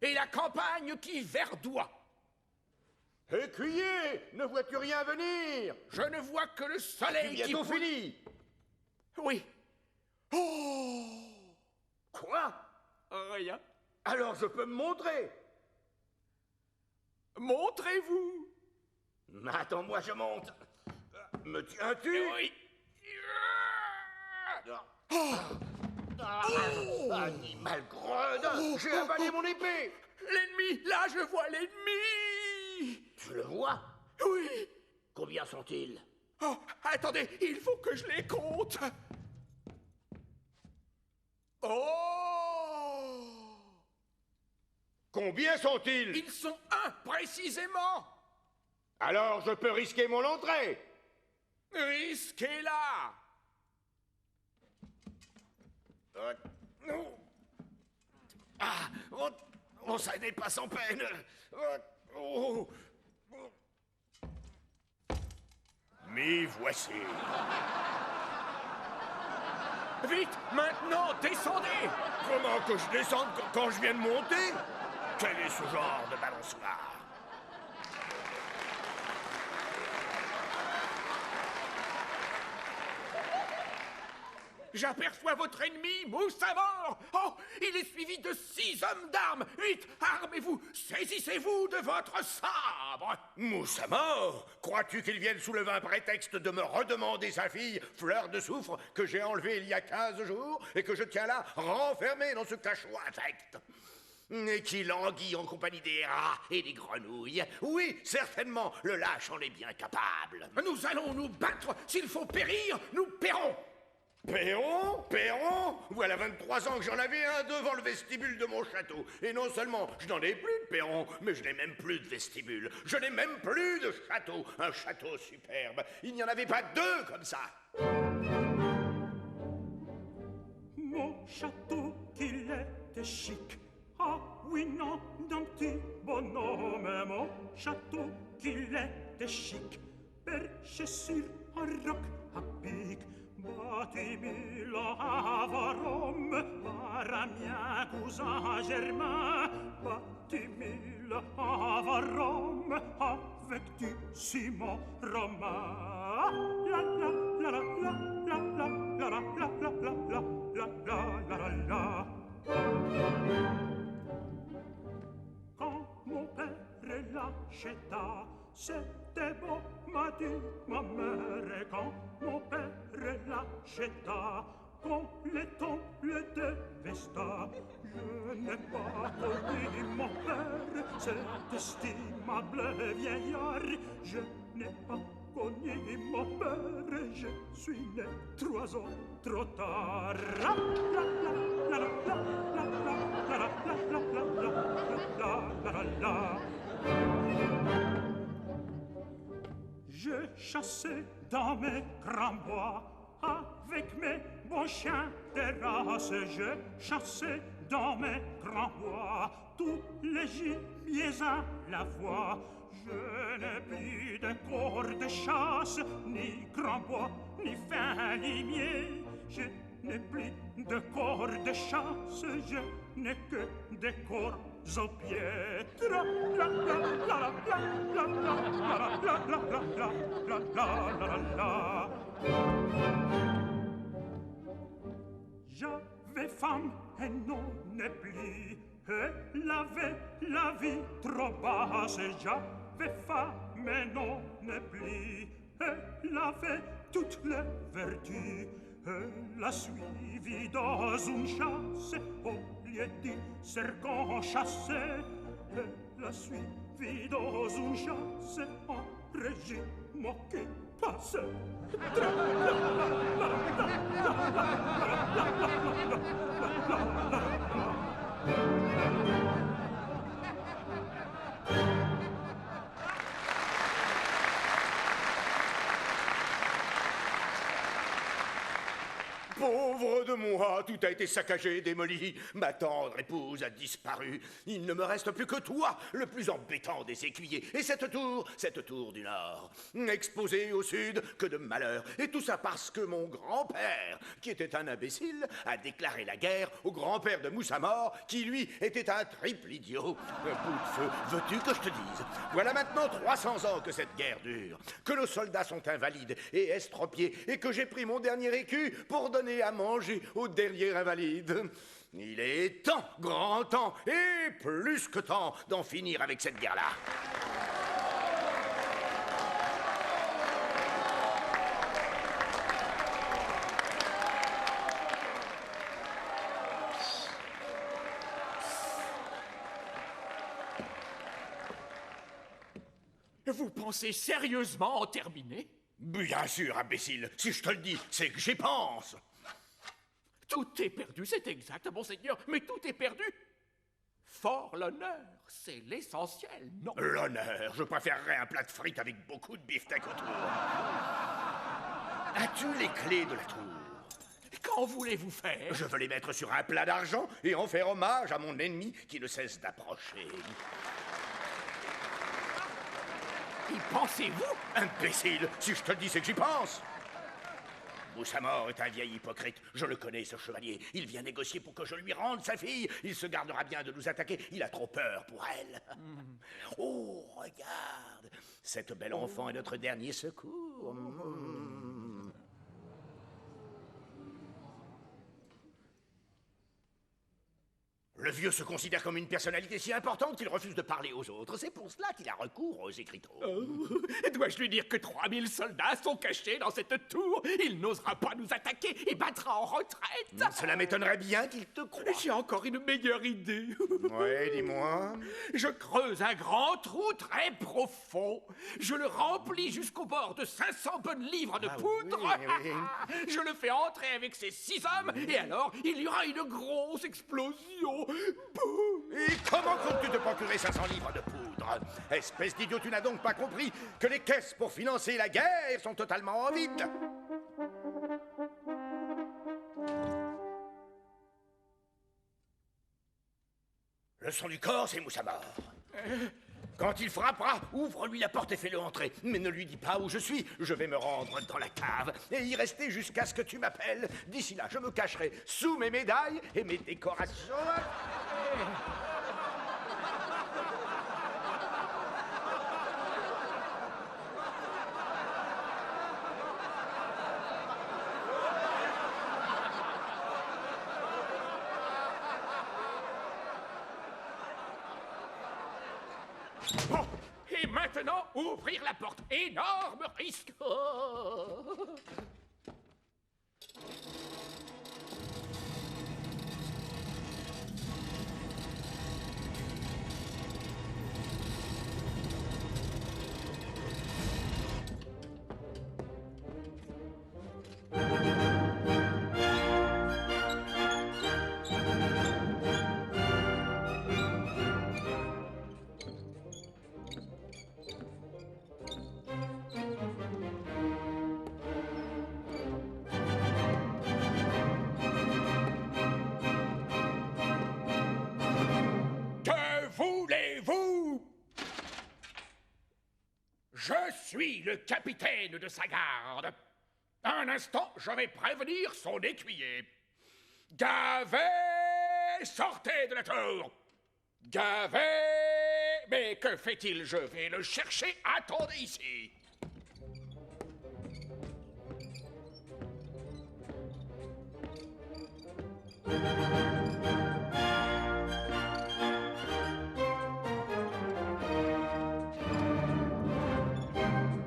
et la campagne qui verdoie. Écuyer, ne vois-tu rien venir? Je ne vois que le soleil qui bientôt fini. Oui. Oh! Quoi? Rien. Alors je peux me montrer. Montrez-vous. Attends-moi, je monte. Me tiens-tu? Oui. Animal gredin! J'ai avalé mon épée! L'ennemi! Là, je vois l'ennemi! Tu le vois? Oui. Combien sont-ils? Oh, attendez, il faut que je les compte. Oh! Combien sont-ils? Ils sont un, précisément. Alors je peux risquer mon entrée. Risquez-la. Ça n'est pas sans peine. M'y voici. Vite, maintenant, descendez. Comment que je descende quand je viens de monter? Quel est ce genre de balançoire? J'aperçois votre ennemi, mousse à mort. Oh, il est suivi de 6 hommes d'armes. Vite, armez-vous, saisissez-vous de votre sabre. Mousse à mort? Crois-tu qu'ils viennent soulever un prétexte de me redemander sa fille, Fleur de Soufre, que j'ai enlevée il y a 15 jours et que je tiens là, renfermée dans ce cachot infect? Et qui languit en compagnie des rats et des grenouilles. Oui, certainement, le lâche en est bien capable. Nous allons nous battre. S'il faut périr, nous paierons. Perron? Perron? Voilà 23 ans que j'en avais un devant le vestibule de mon château. Et non seulement je n'en ai plus de perron, mais je n'ai même plus de vestibule. Je n'ai même plus de château. Un château superbe. Il n'y en avait pas deux comme ça. Mon château qu'il était chic. Ah oui, non, d'un petit bonhomme. Mon château qu'il était chic. Perché sur un roc à pic. Bâti-mille à Rome par un mien cousin germain. Bâti-mille à Rome avec du ciment romain. La la la la la la la la la la la la la la la. Quand mon père l'acheta, c'était beau, m'a dit ma mère. Et quand mon père l'acheta, quand les temples dévesta, je n'ai pas connu mon père, cet estimable vieillard. Je n'ai pas connu mon père, je suis né 3 ans trop tard. La la la la la la la la la la la la la. Je chassais dans mes grands bois avec mes bons chiens de race. Je chassais dans mes grands bois tous les gibiers à la fois. Je n'ai plus de corps de chasse, ni grand bois, ni fin limier. Je n'ai plus de corps de chasse, je n'ai que des corps aux pieds. La la la la la la la la la la la la la. J'avais faim et non ne plus. Elle avait la vie trop basse. J'avais faim mais non ne plus. Elle avait toutes les vertus. Elle a suivi dans une chasse au lieu du serpent chassé. Elle a suivi dans une chasse en régime qui passe. Pauvre de moi, tout a été saccagé, démoli. Ma tendre épouse a disparu. Il ne me reste plus que toi, le plus embêtant des écuyers. Et cette tour du Nord, exposée au Sud, que de malheur. Et tout ça parce que mon grand-père, qui était un imbécile, a déclaré la guerre au grand-père de Moussamor, qui lui était un triple idiot. Bout de feu, veux-tu que je te dise? Voilà maintenant 300 ans que cette guerre dure, que nos soldats sont invalides et estropiés, et que j'ai pris mon dernier écu pour donner à manger au dernier invalide. Il est temps, grand temps, et plus que temps d'en finir avec cette guerre-là. Vous pensez sérieusement en terminer? Bien sûr, imbécile. Si je te le dis, c'est que j'y pense. Tout est perdu, c'est exact, monseigneur, mais tout est perdu. Fort l'honneur, c'est l'essentiel, non? L'honneur, je préférerais un plat de frites avec beaucoup de beefsteak autour. As-tu les clés de la tour? Qu'en voulez-vous faire? Je veux les mettre sur un plat d'argent et en faire hommage à mon ennemi qui ne cesse d'approcher. Y pensez-vous? Imbécile, si je te le dis, c'est que j'y pense. Moussamor est un vieil hypocrite. Je le connais, ce chevalier. Il vient négocier pour que je lui rende sa fille. Il se gardera bien de nous attaquer. Il a trop peur pour elle. Oh, regarde. Cette belle enfant est notre dernier secours. Le vieux se considère comme une personnalité si importante qu'il refuse de parler aux autres. C'est pour cela qu'il a recours aux écriteaux. Dois-je lui dire que 3000 soldats sont cachés dans cette tour? Il n'osera pas nous attaquer et battra en retraite. Cela m'étonnerait bien qu'il te croie. J'ai encore une meilleure idée. Oui, dis-moi. Je creuse un grand trou très profond. Je le remplis jusqu'au bord de 500 bonnes livres de poudre. Oui. Je le fais entrer avec ces 6 hommes et alors il y aura une grosse explosion. Boum! Et comment comptes-tu te procurer 500 livres de poudre? Espèce d'idiot, tu n'as donc pas compris que les caisses pour financer la guerre sont totalement en vide? Le son du corps, c'est Moussamor. Quand il frappera, ouvre-lui la porte et fais-le entrer. Mais ne lui dis pas où je suis. Je vais me rendre dans la cave et y rester jusqu'à ce que tu m'appelles. D'ici là, je me cacherai sous mes médailles et mes décorations. Oh, et maintenant, ouvrir la porte. Énorme risque. Oh. Je suis le capitaine de sa garde. Un instant, je vais prévenir son écuyer. Gavet, sortez de la tour. Gavet, mais que fait-il? Je vais le chercher. Attendez ici.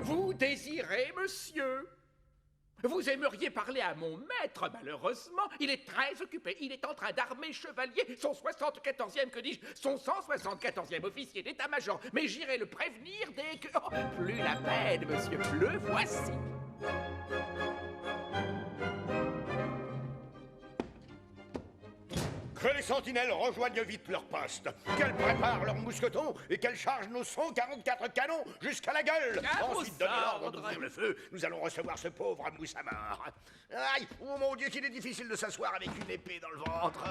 Vous désirez, monsieur? Vous aimeriez parler à mon maître, malheureusement. Il est très occupé. Il est en train d'armer chevalier son 74e, que dis-je, son 174e officier d'état-major. Mais j'irai le prévenir dès que... Oh, plus la peine, monsieur, le voici. Que les sentinelles rejoignent vite leur poste, qu'elles préparent leurs mousquetons et qu'elles chargent nos 144 canons jusqu'à la gueule. Ensuite, donne l'ordre d'ouvrir le feu. Nous allons recevoir ce pauvre Moussa mort. Aïe, oh mon Dieu, qu'il est difficile de s'asseoir avec une épée dans le ventre.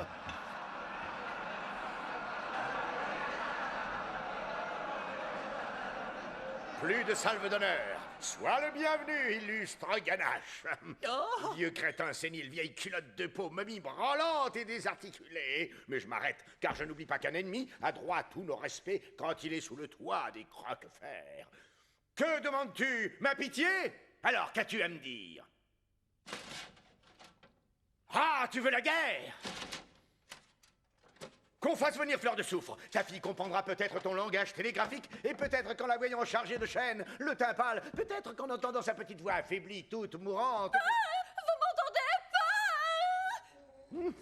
Plus de salve d'honneur. Sois le bienvenu, illustre ganache. Oh. Vieux crétin sénile, vieille culotte de peau, momie branlante et désarticulée. Mais je m'arrête, car je n'oublie pas qu'un ennemi a droit à tous nos respects quand il est sous le toit des croque-fers. Que demandes-tu? Ma pitié? Alors, qu'as-tu à me dire? Ah, tu veux la guerre? Qu'on fasse venir Fleur de Soufre. Ta fille comprendra peut-être ton langage télégraphique, et peut-être qu'en la voyant chargée de chaînes, le teint pâle, peut-être qu'en entendant sa petite voix affaiblie, toute mourante... Ah, vous m'entendez?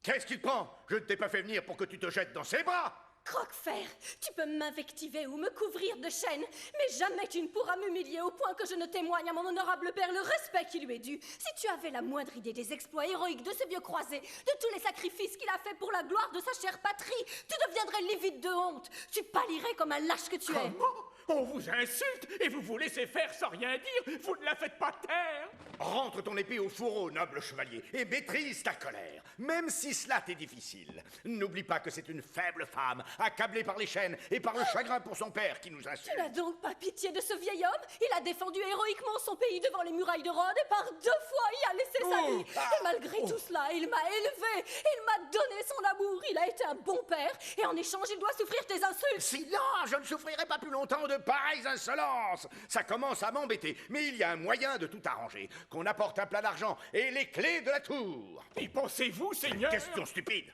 Qu'est-ce qui te prend? Je ne t'ai pas fait venir pour que tu te jettes dans ses bras. Croquefer, tu peux m'invectiver ou me couvrir de chaînes, mais jamais tu ne pourras m'humilier au point que je ne témoigne à mon honorable père le respect qui lui est dû. Si tu avais la moindre idée des exploits héroïques de ce vieux croisé, de tous les sacrifices qu'il a fait pour la gloire de sa chère patrie, tu deviendrais livide de honte. Tu pâlirais comme un lâche que tu es. Comment? On vous insulte et vous vous laissez faire sans rien dire. Vous ne la faites pas taire. Rentre ton épée au fourreau, noble chevalier, et maîtrise ta colère, même si cela t'est difficile. N'oublie pas que c'est une faible femme, accablée par les chaînes et par le chagrin pour son père qui nous insulte. Tu n'as donc pas pitié de ce vieil homme? Il a défendu héroïquement son pays devant les murailles de Rhodes et par 2 fois il a laissé sa vie. Et malgré tout cela, il m'a élevé, il m'a donné son amour, il a été un bon père, et en échange il doit souffrir tes insultes. Silence, je ne souffrirai pas plus longtemps de pareilles insolences. Ça commence à m'embêter, mais il y a un moyen de tout arranger. Qu'on apporte un plat d'argent et les clés de la tour. Y pensez-vous, Seigneur? Question stupide.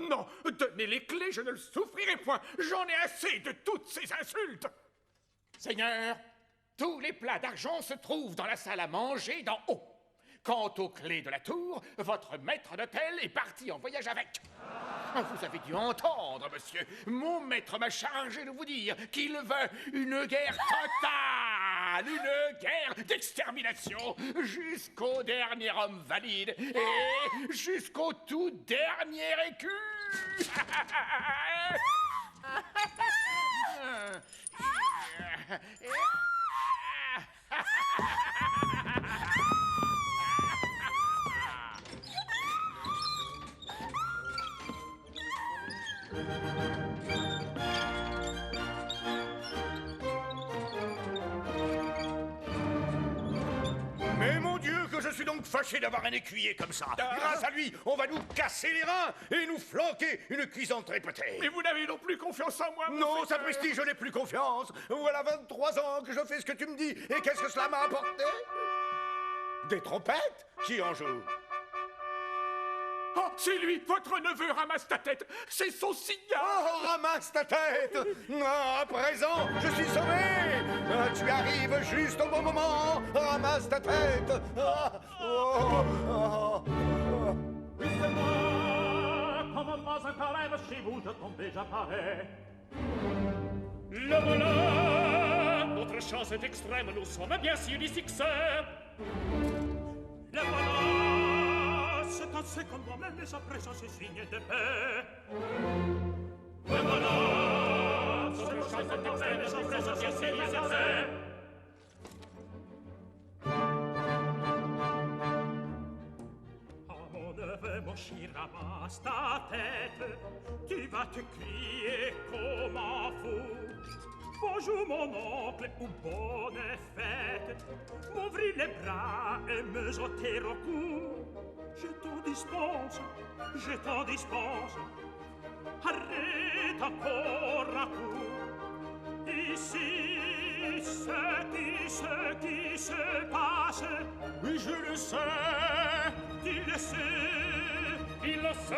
Non, donnez les clés, je ne le souffrirai point. J'en ai assez de toutes ces insultes. Seigneur, tous les plats d'argent se trouvent dans la salle à manger d'en haut. Quant aux clés de la tour, votre maître d'hôtel est parti en voyage avec. Vous avez dû entendre, monsieur. Mon maître m'a chargé de vous dire qu'il veut une guerre totale, une guerre d'extermination, jusqu'au dernier homme valide et jusqu'au tout dernier écu. Mais mon Dieu, que je suis donc fâché d'avoir un écuyer comme ça. Grâce à lui, on va nous casser les reins et nous flanquer une cuisante répétée. Mais vous n'avez non plus confiance en moi, Non, sapristi, je n'ai plus confiance. Voilà 23 ans que je fais ce que tu me dis. Et qu'est-ce que cela m'a apporté? Des trompettes? Qui en joue? Oh, c'est lui, votre neveu, ramasse ta tête. C'est son signal. Oh, ramasse ta tête. Ah, à présent, je suis sauvé. Ah, tu arrives juste au bon moment. Ramasse ta tête. Ah, oh, oh, oh. Oui, c'est moi. Comme pas un carême chez vous, je tombe déjà pareil. Le voilà. Notre chance est extrême, nous sommes bien sûr du succès. Le voilà. C'est assez comme moi-même, mais sa présence est signe de paix. Le voilà. Notre chance est extrême, mais sa présence est signe de paix. Oh mon neveu, mon chien, ramasse ta tête. Tu vas te crier comme un fou. Bonjour mon oncle, ou bonne fête. M'ouvrir les bras et me jeter au cou. Je t'en dispense, je t'en dispense. Arrête encore un coup. Ici, ce qui se passe. Oui, je le sais, tu le sais, il le sait.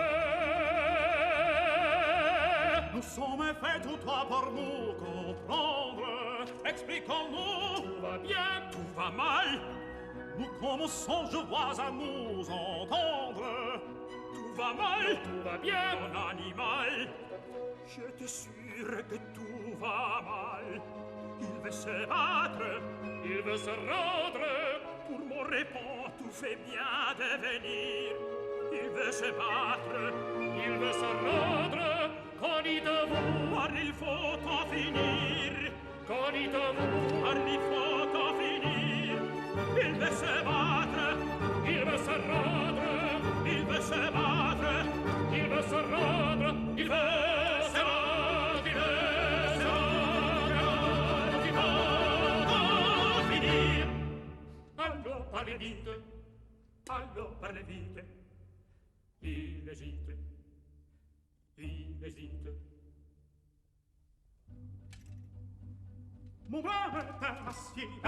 Nous sommes faits tous trois pour nous comprendre. Expliquons-nous, tout va bien, tout va mal. Nous commençons, je vois, à nous entendre. Tout va mal, tout va bien, mon animal. J'étais sûr que tout va mal. Il veut se battre, il veut se rendre. Pour mon répond, tout fait bien de venir. Il veut se battre, il veut se rendre. Qu'en dites-vous? Car il faut en finir. Qu'en dites-vous? Car il faut en finir. Il veut se battre, il veut se rendre. Il veut se battre, il veut se rendre. Il veut se rendre, il veut se rendre. Il faut en finir. Allons, parlez vite. Allons, parlez vite. Il hésite. Il hésite. Mon bras est un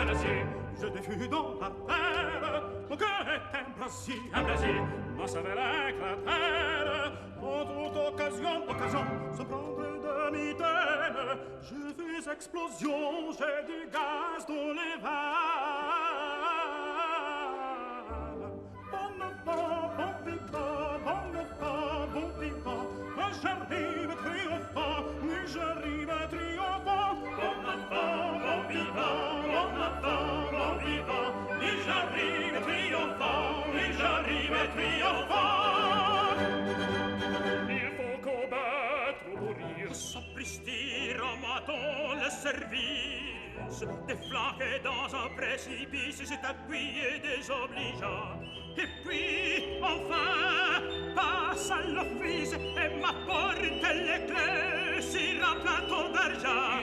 brasier, je défus dans la terre. Mon cœur est un brasier, ma cervelle éclatère. En toute occasion, se prendre de mitaine. Je fais explosion, j'ai du gaz dans les veines. Bon vent, bon vivant, bon vivant. J'arrive triomphant, oui j'arrive triomphant. Bon enfant, bon vivant, oui j'arrive triomphant, oui j'arrive triomphant. Il faut combattre ou mourir, s'apristir en matant le service. Déflanqué dans un précipice, c'est appuyé désobligeant. Et puis, enfin, passe à l'office et m'apporte les clés si remplantant d'argent.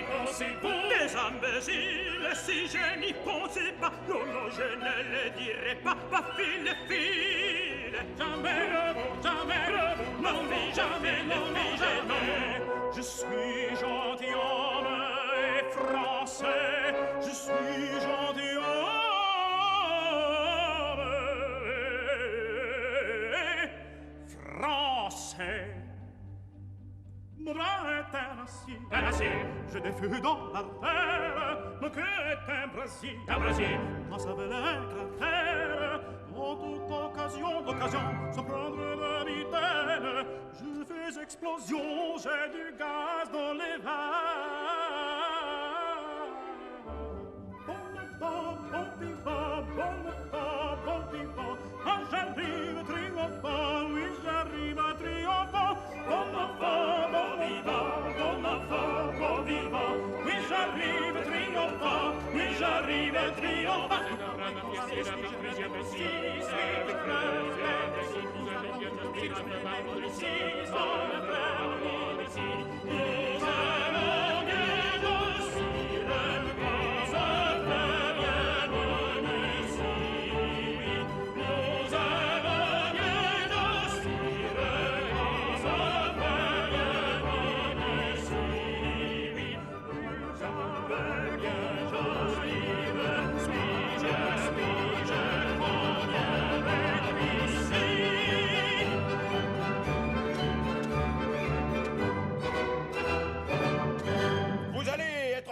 Des imbéciles, si je n'y pensais pas, non, non, je ne le dirai pas, pas file. Jamais, non, jamais, je suis gentilhomme et français, je suis gentilhomme. Mon bras est un acier, je défus dans la terre. Mon cœur est un brasier, ma cervelle éclatère. En toute occasion, sans prendre de mitaine. Je fais explosion, j'ai du gaz dans les veines. Bon vivant, bon vivant. Ah, j'arrive triomphant, oui j'arrive triomphant. Bon enfant, bon vivant, oui j'arrive triomphant, oui j'arrive triomphant.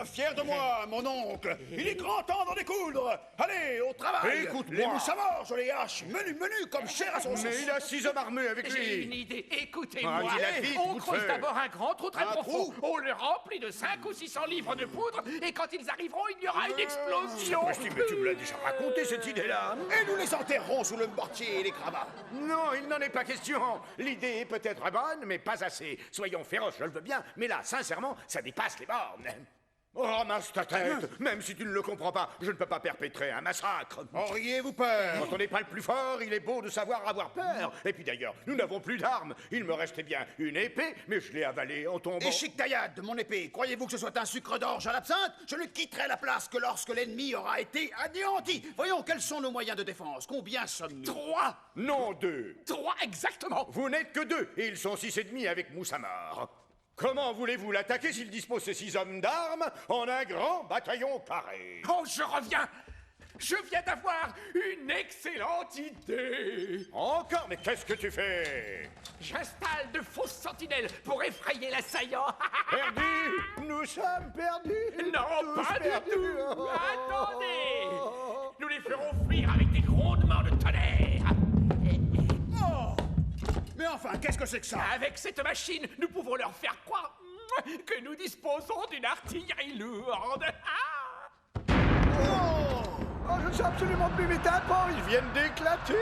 Fier de moi, mon oncle. Il est grand temps d'en découdre. Allez, au travail. Écoute-moi. Les mousses à mort, je les hache. Menu, comme chair à son sauce. Mais il a 6 hommes armés avec lui. J'ai une idée, écoutez-moi. Ah, dis-la vite, on bout de creuse feu. d'abord un grand trou très Un profond. trou On le remplit de 5 ou 600 livres de poudre et quand ils arriveront, il y aura une explosion. Mais tu me l'as déjà raconté, cette idée-là. Et nous les enterrerons sous le mortier et les cravates. Non, il n'en est pas question. L'idée est peut-être bonne, mais pas assez. Soyons féroces, je le veux bien, mais là, sincèrement, ça dépasse les bornes. Oh, ramasse ta tête. Même si tu ne le comprends pas, je ne peux pas perpétrer un massacre. Auriez-vous peur? Quand on n'est pas le plus fort, il est beau de savoir avoir peur. Et puis d'ailleurs, nous n'avons plus d'armes. Il me restait bien une épée, mais je l'ai avalée en tombant. Et chic taillade, mon épée. Croyez-vous que ce soit un sucre d'orge à l'absinthe? Je ne quitterai la place que lorsque l'ennemi aura été anéanti. Voyons, quels sont nos moyens de défense? Combien sommes-nous? 3. Non, 2. 3 exactement. Vous n'êtes que 2, et ils sont 6 et demi avec Moussamar. Comment voulez-vous l'attaquer s'il dispose ces 6 hommes d'armes en un grand bataillon carré? Oh, je reviens. Je viens d'avoir une excellente idée. Encore? Mais qu'est-ce que tu fais? J'installe de fausses sentinelles pour effrayer l'assaillant. Perdus? Nous sommes perdus? Non, Tous pas perdus. du tout. Oh. Attendez. Nous les ferons fuir avec des grondements de tonnerre. Oh! Mais enfin, Qu'est-ce que c'est que ça? Avec cette machine, nous pouvons leur faire croire que nous disposons d'une artillerie lourde. Oh, je ne sais absolument plus mes tympans, ils viennent d'éclater.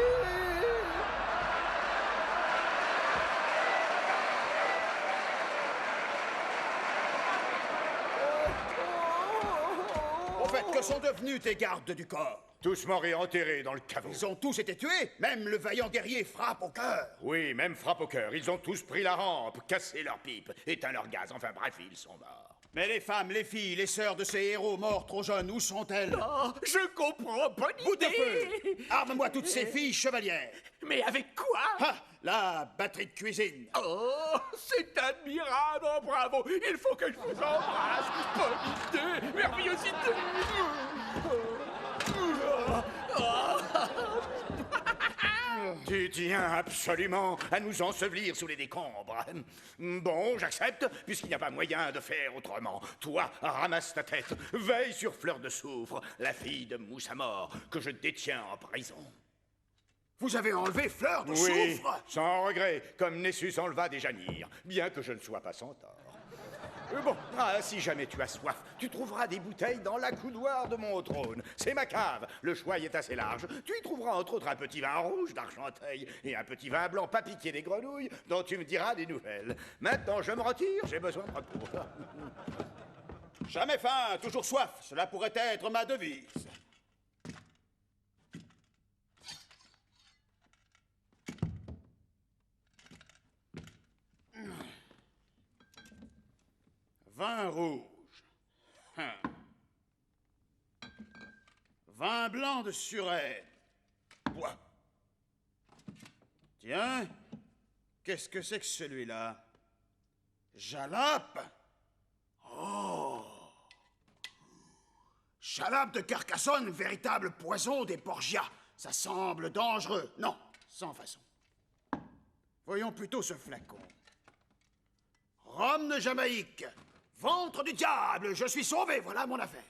Au fait, que sont devenus tes gardes du corps? Tous morts et enterrés dans le caveau. Ils ont tous été tués? Même le vaillant guerrier Frappe au cœur? Oui, même Frappe au cœur. Ils ont tous pris la rampe, cassé leurs pipes, éteint leur gaz. Enfin bref, ils sont morts. Mais les femmes, les filles, les sœurs de ces héros morts trop jeunes, où sont-elles? Oh, je comprends, bonne idée. Bout de feu! Arme-moi toutes ces filles chevalières. Mais avec quoi? Ah, la batterie de cuisine. Oh, c'est admirable, oh, bravo. Il faut que je vous embrasse. Bonne idée, merveilleuse idée. Tu tiens absolument à nous ensevelir sous les décombres. Bon, j'accepte, puisqu'il n'y a pas moyen de faire autrement. Toi, ramasse ta tête, veille sur Fleur de Soufre, la fille de Moussamor, que je détiens en prison. Vous avez enlevé Fleur de Oui, Soufre? sans regret, comme Nessus enleva Déjanire, bien que je ne sois pas sans tort. Bon, si jamais tu as soif, tu trouveras des bouteilles dans la coudoir de mon trône. C'est ma cave, le choix y est assez large. Tu y trouveras entre autres un petit vin rouge d'Argenteuil et un petit vin blanc pas piqué des grenouilles dont tu me diras des nouvelles. Maintenant, je me retire, j'ai besoin de repos. Jamais faim, toujours soif, cela pourrait être ma devise. Vin rouge. Vin blanc de Suresnes. Bois. Tiens, qu'est-ce que c'est que celui-là? Jalap? Oh! Jalap de Carcassonne, véritable poison des Borgias. Ça semble dangereux. Non, sans façon. Voyons plutôt ce flacon. Rhum de Jamaïque. Ventre du diable, je suis sauvé, voilà mon affaire.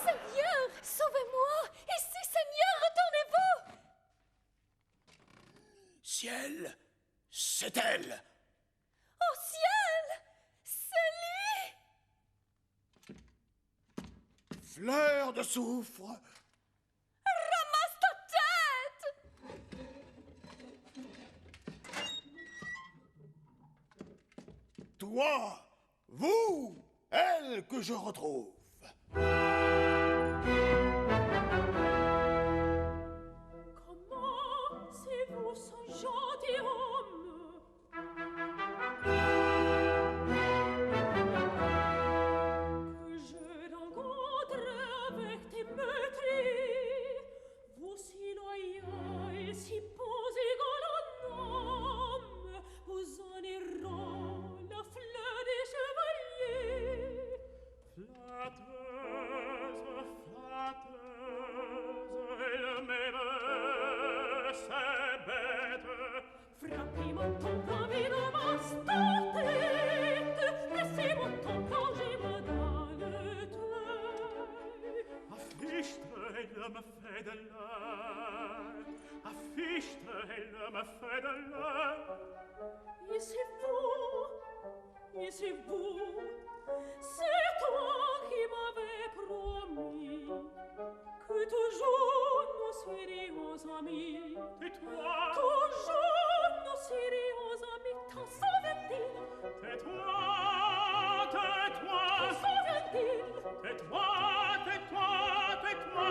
Seigneur, sauvez-moi! Ici, Seigneur, retournez-vous! Ciel, c'est elle. Au ciel! C'est lui! Fleur de Soufre. Ramasse ta tête! Toi, vous, elle que je retrouve. Comment c'est vous, ce gentilhomme? Que je rencontre avec tes meurtriers, vous si loyaux et si posé galant homme, vous en errant la fleur des chevaliers. Flatteuse, flatteuse, elle m'aime, c'est bête. Frappez mon ton bravé de ma tête, laissez mon ton plonger moi dans le teuil. Affichte, elle me fait de l'œil. Affichte, elle me fait de l'œil. Et c'est vous, c'est toi qui m'avais promis que toujours nous serions amis. Tais-toi, Toujours nous serions amis, t'en souviens-t-il? tais-toi, tais-toi, T'en souviens-t-il? tais-toi, tais-toi, tais-toi.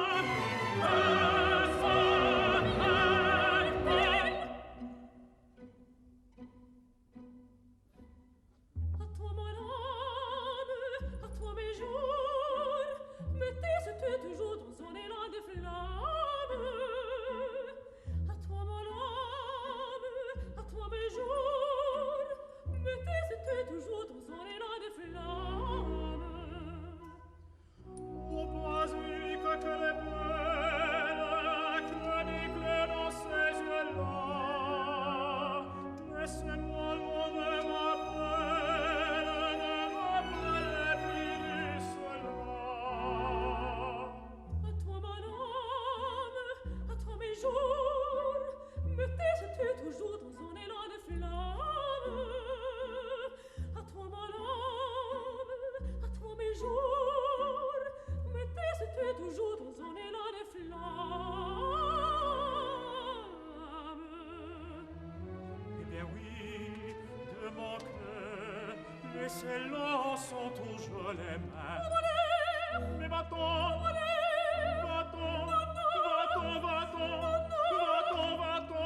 À toi mon âme, à toi mes jours, mettez-tu toujours dans un élan de flamme. À toi mon âme, à toi mes jours, mettez-tu toujours dans un élan de flamme. Ô basique, qu'elle est belle, que d'éclat dans ses yeux-là. Laissez-moi loin de ma peine, ne m'appelez plus cela. À toi mon âme, à toi mes jours, c'était toujours dans un élan de flamme. Eh bien oui, de mon cœur, les scellants sont toujours les mêmes. Mais va-t'en, va-t'en, va-t'en, va-t'en, va-t'en, va-t'en.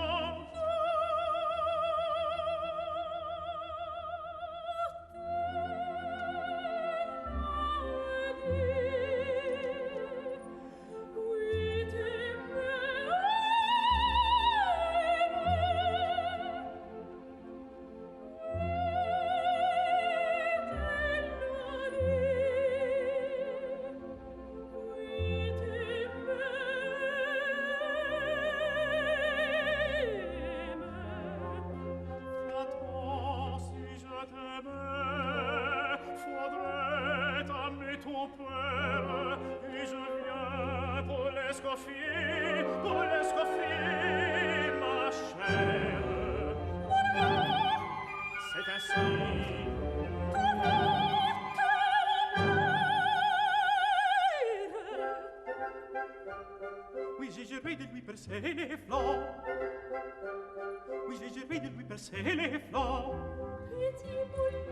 Oui, j'ai juré de lui percer les flancs. Oui, j'ai juré de lui percer les flancs. Pitié pour lui.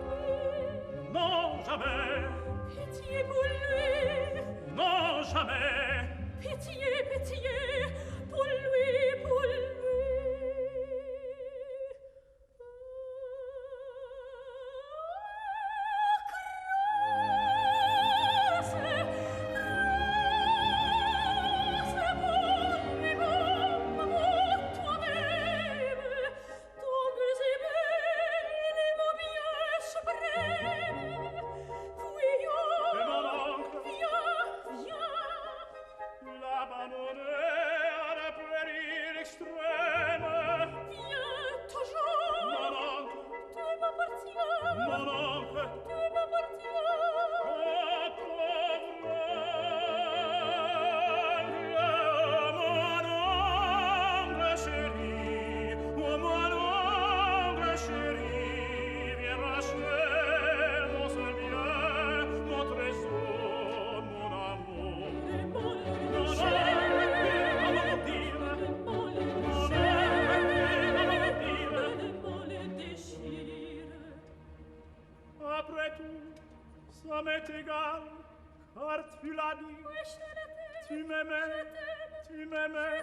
Non, jamais. Pitié pour lui. Non, jamais. Pitié, pitié, pour lui, pour lui. Ça m'est égal, car tu l'as dit. Oui, tu m'aimais, tu m'aimais.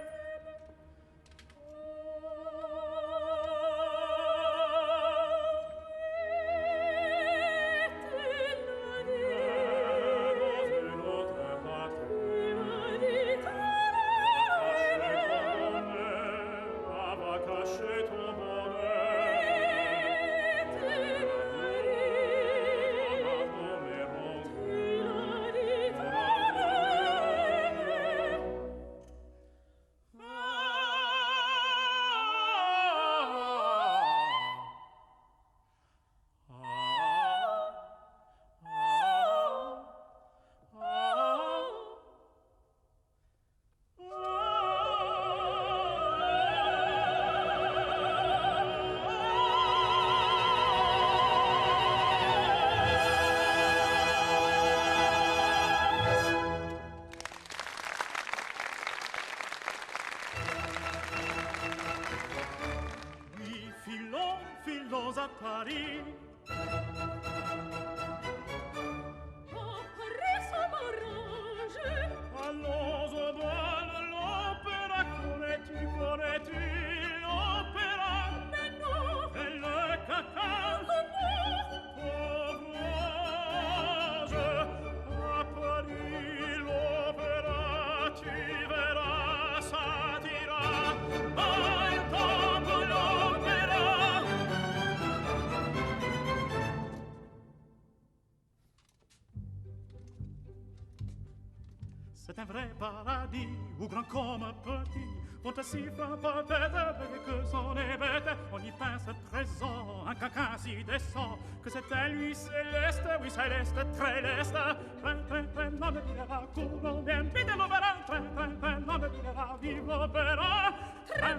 Filons à Paris. Après ça m'arrange. Allons au bal de l'opéra. Connais-tu l'opéra? Mais non. Et le caca. Pauvre ange, à Paris l'opéra, tu verras, ça t'ira. Al tempo l'opéra. C'est un vrai paradis où grand comme petit vont ainsi peut-être que son est bête. On y pince à présent un caca si décent que c'est un lui céleste, oui céleste, très leste. Train, non me dirà, courons bien, vite l'opéra. Train, non me dirà, vive l'opéra. Train,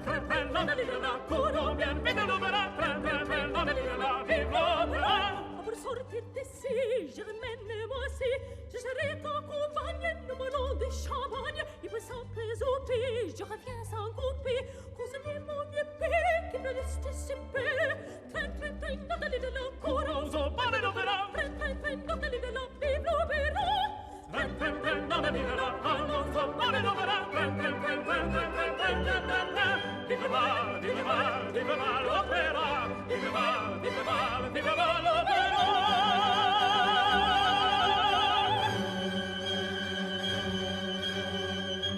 non me dirà, courons bien, vite l'opéra. Train, non me dirà, vive l'opéra. Pour sortir sortir d'ici, Germaine, moi aussi, je serai ton compagne, nous menons des champagnes, il peut s'en présenter, je reviens sans couper, consommer mon épée, qui me laisse dissiper. Train, train, train, Nathalie de la Coranzo, parle d'opéra, train, train, train, Nathalie de la Bibliopéra. Train, train, train, Nathalie de la Coranzo, parle d'opéra, train, train, train, train, train, train, train, train, train, train. Vive mal, vive mal, vive mal l'opéra, vive mal, vive mal, vive mal l'opéra.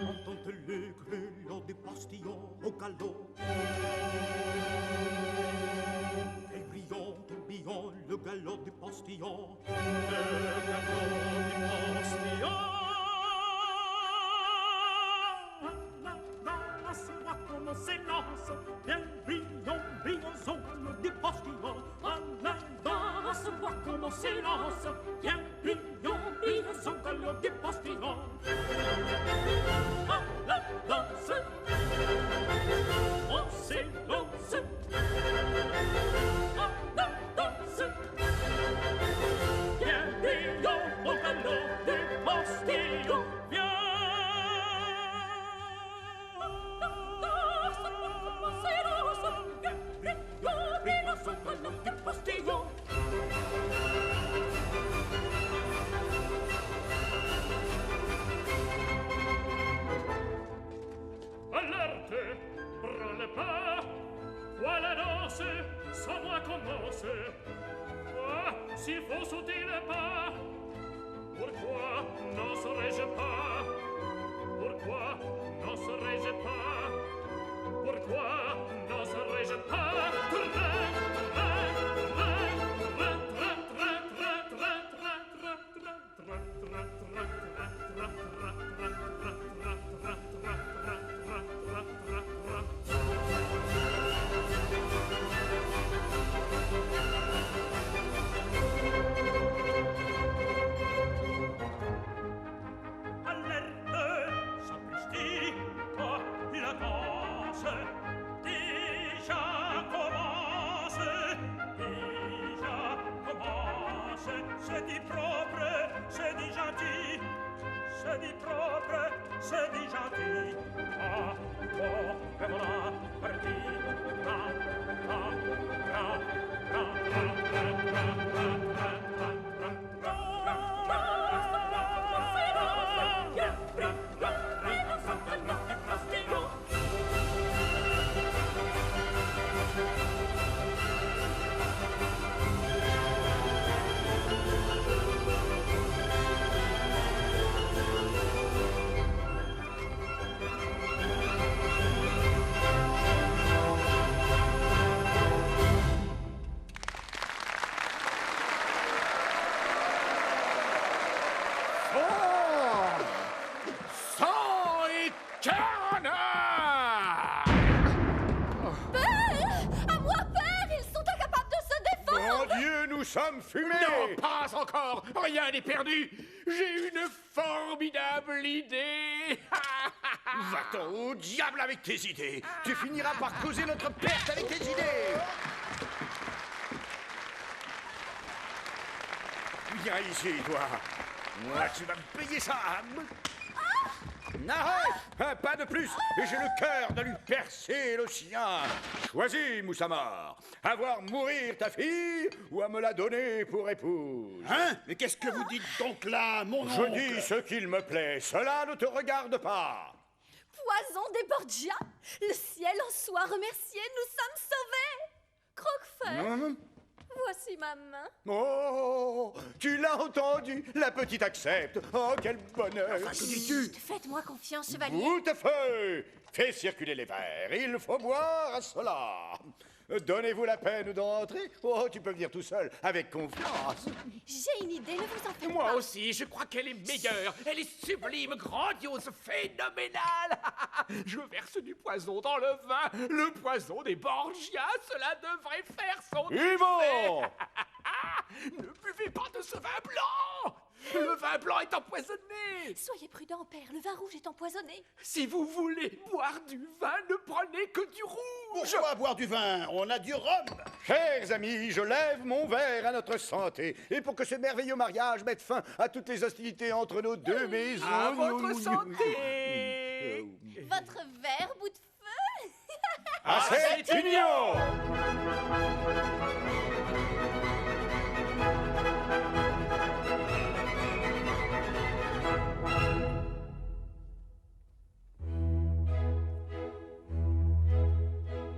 Entendez-les grêlons des postillons au galop. Et brillant, tourbillon, le galop des postillons. Le galop des postillons. La comment s'élance, bien brillant, brillant, des postillons. À la danse, voir comment s'élance, bien brillant, brillant, galop des postillons. À la danse, on s'élance. À la danse, bien brillant, au galop des postillons. Bien. Alerte, prends le pas, voilà danse, sans moi commence. Ah, s'il faut sauter le pas, pourquoi n'en serais-je pas? Pourquoi n'en serais-je pas? Pourquoi n'en serais-je pas? C'est dit propre, c'est dit gentil, c'est dit propre, c'est dit gentil. Ah, oh, et voilà, parti, Nous sommes fumés! Non, pas encore! Rien n'est perdu! J'ai une formidable idée! Va-t'en au diable avec tes idées! Tu finiras par causer notre perte avec tes idées! Viens ici, toi! Moi, tu vas me payer ça! Arrête! Pas de plus! Et j'ai le cœur de lui percer le sien! Choisis, Moussamar! À voir mourir ta fille ou à me la donner pour épouse? Hein? Mais qu'est-ce que vous dites donc là, mon oncle? Je dis ce qu'il me plaît, cela ne te regarde pas! Poison des Borgia, le ciel en soit remercié, nous sommes sauvés! Croquefeuille, voici ma main. Oh, tu l'as entendu, la petite accepte. Oh, quel bonheur. Enfin, que dis-tu? Faites-moi confiance, chevalier. Tout à fait. Fais circuler les verres, il faut boire à cela. Donnez-vous la peine d'entrer. Oh, tu peux venir tout seul, avec confiance. J'ai une idée, ne vous en faites pas. Moi aussi, je crois qu'elle est meilleure. Elle est sublime, grandiose, phénoménale. Je verse du poison dans le vin. Le poison des Borgia, cela devrait faire son Yvon! effet. Ne buvez pas de ce vin blanc. Le vin blanc est empoisonné. Soyez prudent, père, le vin rouge est empoisonné. Si vous voulez boire du vin, ne prenez que du rouge. Pourquoi boire du vin? On a du rhum. Chers amis, je lève mon verre à notre santé. Et pour que ce merveilleux mariage mette fin à toutes les hostilités entre nos deux maisons. À votre santé. Votre verre, bout de feu. À cette union.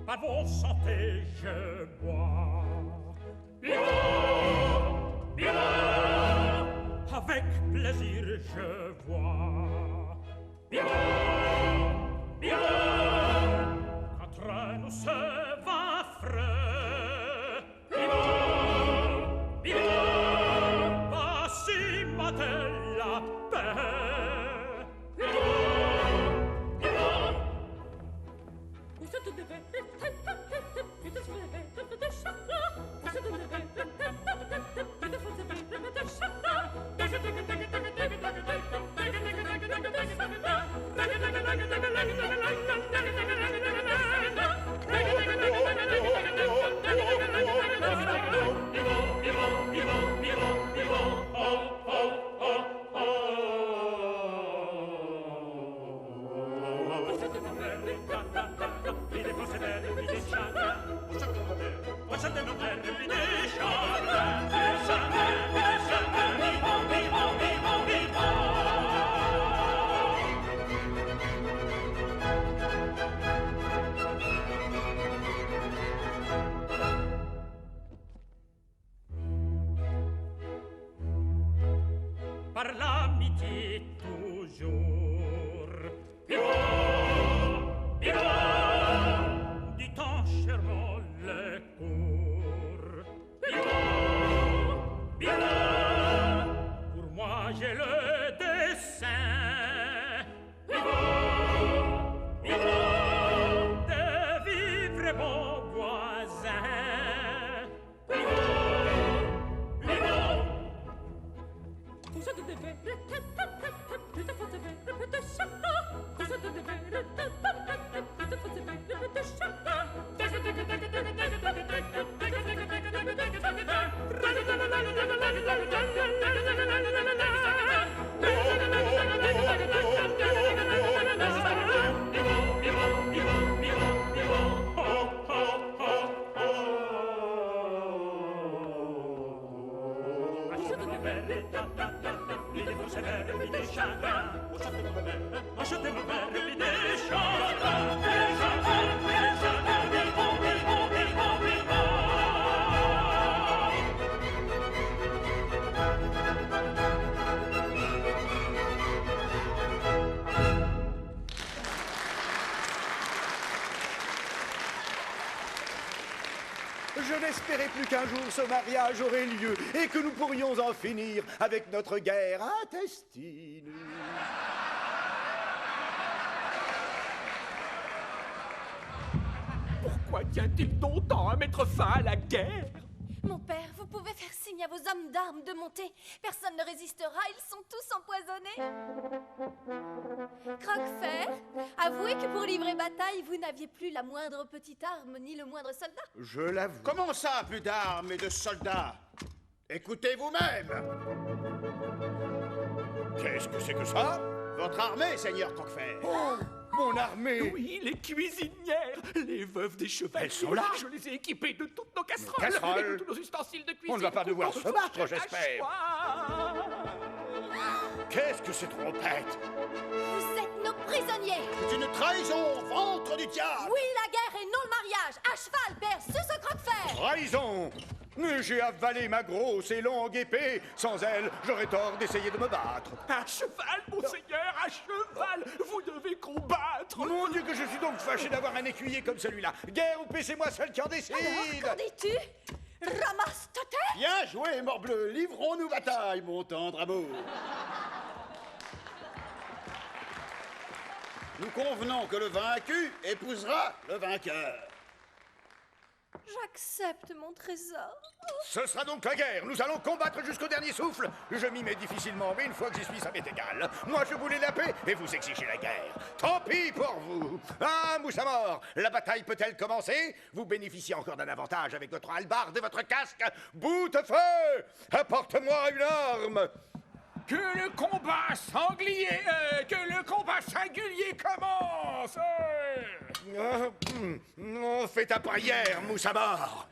À vos santé, je bois. Bien, bien, avec plaisir, je vois. Bien, bien, contre nous ce vin frais. Bien, bien, voici ma-t-elle la paix. Bien, bien. Par l'amitié toujours. Du temps chèrement les cours. Pour moi j'ai le dessein de vivre bon voisin. Je n'espérais plus qu'un jour ce mariage aurait lieu et que nous pourrions en finir avec notre guerre intestine. Pourquoi tient-il donc tant à mettre fin à la guerre? Mon père, vous pouvez faire signe à vos hommes d'armes de monter. Personne ne résistera, ils sont tous empoisonnés. Croquefer, avouez que pour livrer bataille, vous n'aviez plus la moindre petite arme, ni le moindre soldat. Je l'avoue. Comment ça, plus d'armes et de soldats? Écoutez vous-même. Qu'est-ce que c'est que ça? Votre armée, seigneur Croquefer. Oh, mon armée! Oui, les cuisinières, les veuves des chevaliers. Elles sont là. Je les ai équipées de toutes nos casseroles, casseroles. et de tous nos ustensiles de cuisine. On ne va pas devoir se battre, j'espère. Hachoir. Qu'est-ce que c'est trompette? Vous êtes nos prisonniers. C'est une trahison, ventre du diable. Oui, la guerre et non le mariage. À cheval, père, ce Croquefer. Trahison! Mais j'ai avalé ma grosse et longue épée. Sans elle, j'aurais tort d'essayer de me battre. À cheval, monseigneur, à cheval. Vous devez combattre. Mon Dieu, que je suis donc fâché d'avoir un écuyer comme celui-là. Guerre ou paix, c'est moi seul qui en décide. Alors, qu'en dis-tu? Ramasse ta tête. Bien joué, morbleu. Livrons-nous bataille, mon tendre amour. Nous convenons que le vaincu épousera le vainqueur. J'accepte mon trésor. Ce sera donc la guerre. Nous allons combattre jusqu'au dernier souffle. Je m'y mets difficilement, mais une fois que j'y suis, ça m'est égal. Moi, je voulais la paix et vous exigez la guerre. Tant pis pour vous. Ah, Moussamor, la bataille peut-elle commencer? Vous bénéficiez encore d'un avantage avec votre hallebarde et votre casque. Boute-feu! Apporte-moi une arme. Que le combat sanglier, que le combat singulier commence. Fais ta prière, Moussamor.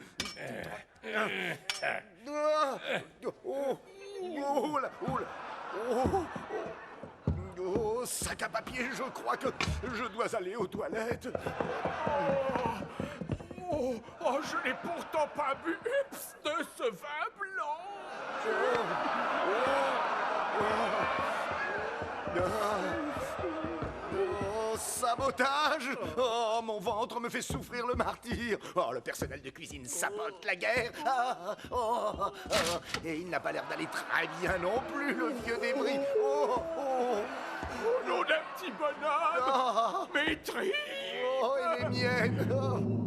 Sac à papier, je crois que je dois aller aux toilettes. Je n'ai pourtant pas bu de ce vin blanc. Sabotage! Oh, mon ventre me fait souffrir le martyre! Oh, le personnel de cuisine sabote la guerre! Et il n'a pas l'air d'aller très bien non plus, le vieux débris! Au nom d'un petit bonhomme! Maîtrise! Oh, et les miennes!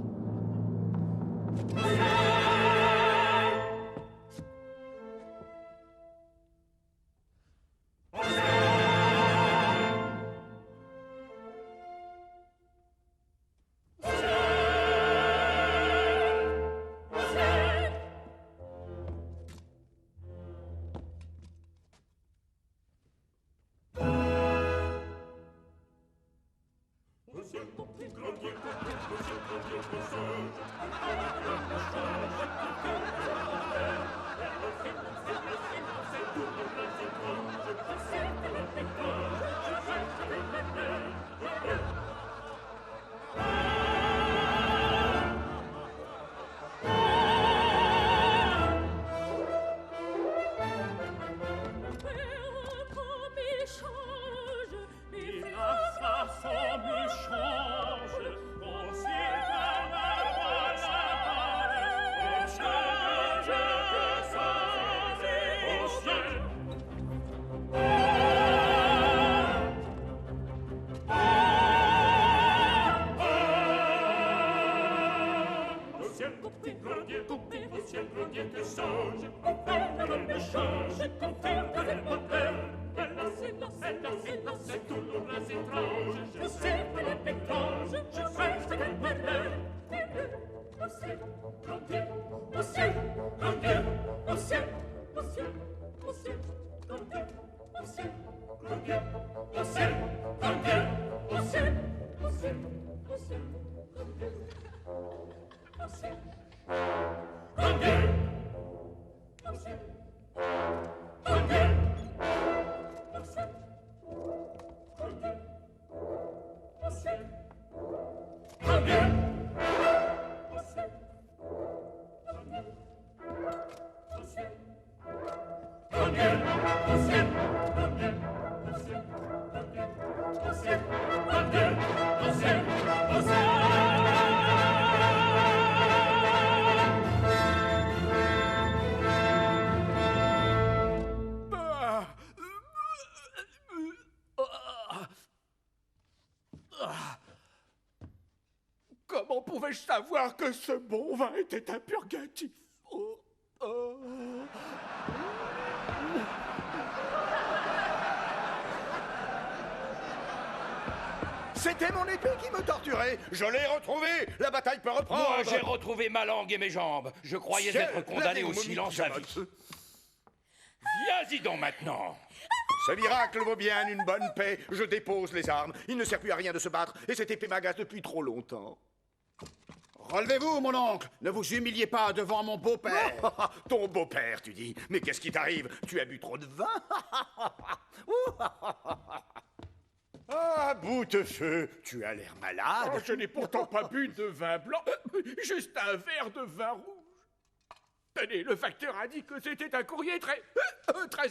Comment pouvais-je savoir que ce bon vin était un purgatif? C'était mon épée qui me torturait. Je l'ai retrouvée. La bataille peut reprendre. Moi, j'ai retrouvé ma langue et mes jambes. Je croyais être condamné au silence à vie. Viens-y donc maintenant. Ce miracle vaut bien une bonne paix. Je dépose les armes. Il ne sert plus à rien de se battre. Et cette épée m'agace depuis trop longtemps. Relevez-vous, mon oncle. Ne vous humiliez pas devant mon beau-père. Ton beau-père, tu dis. Mais qu'est-ce qui t'arrive? Tu as bu trop de vin? Ah, Boutefeu, tu as l'air malade. Oh, je n'ai pourtant pas bu de vin blanc, juste un verre de vin rouge. Tenez, le facteur a dit que c'était un courrier très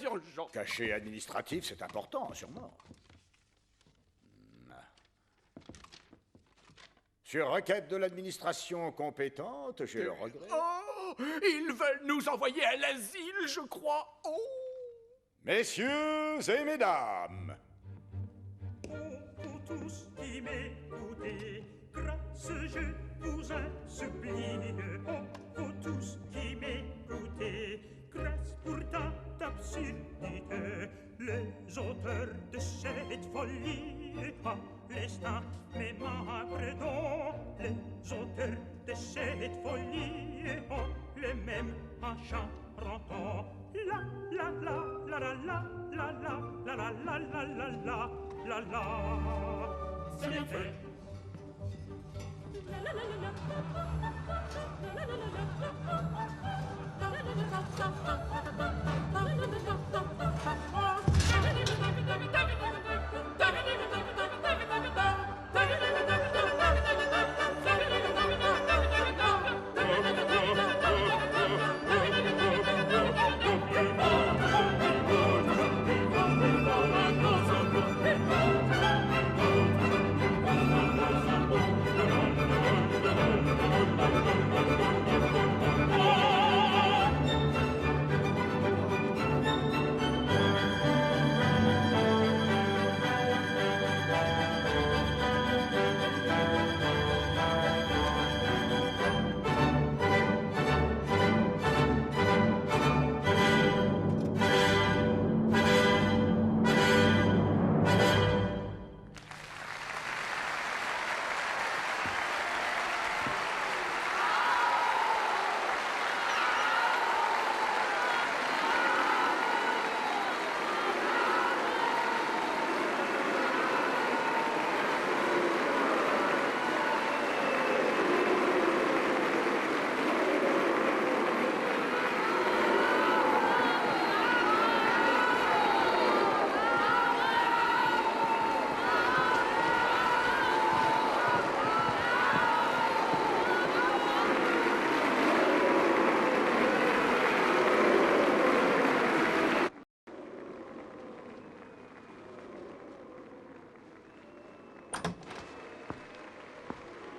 urgent. Cachet administratif, c'est important, sûrement. Sur requête de l'administration compétente, j'ai le regret. Oh, ils veulent nous envoyer à l'asile, je crois. Oh. Messieurs et mesdames, Pour tous qui m'écoutez, grâce je vous un supplie, oh, vous tous qui m'écoutez, grâce pourtant d'absurdité, les auteurs de cette folie, à l'instant même après don, les auteurs de cette folie, oh, les mêmes en chantant, la la la la la la la la la la la la la la la, c'est bien fait.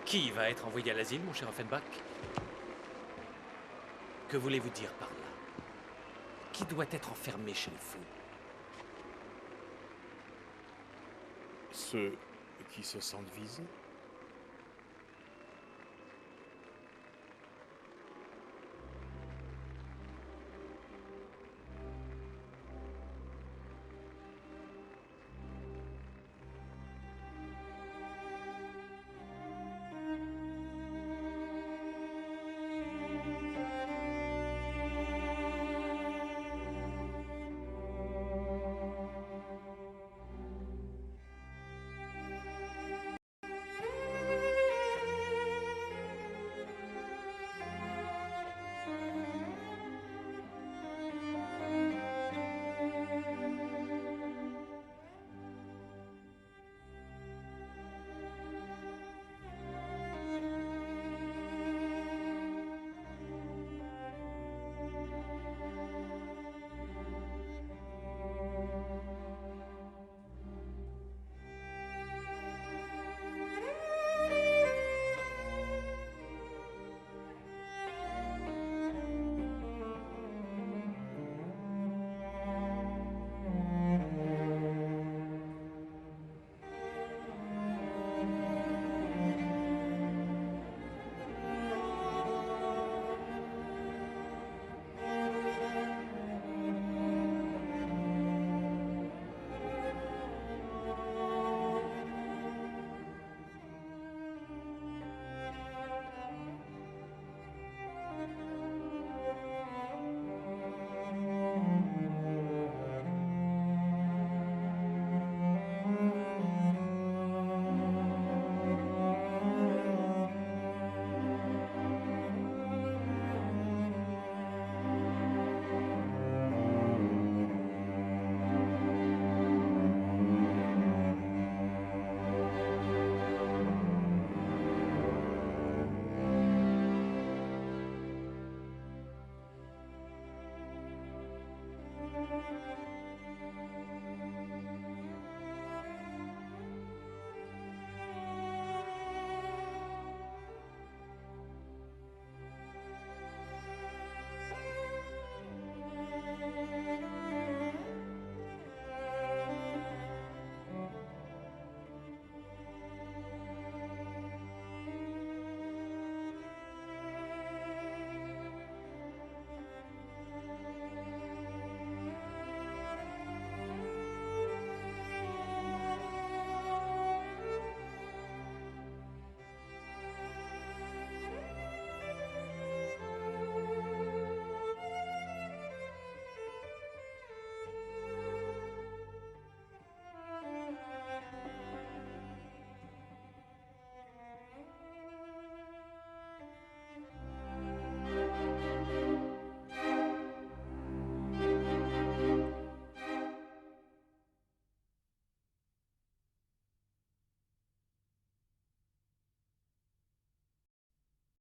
Qui va être envoyé à l'asile, mon cher Offenbach? Que voulez-vous dire par là? Qui doit être enfermé chez les fous? Ceux qui se sentent visés.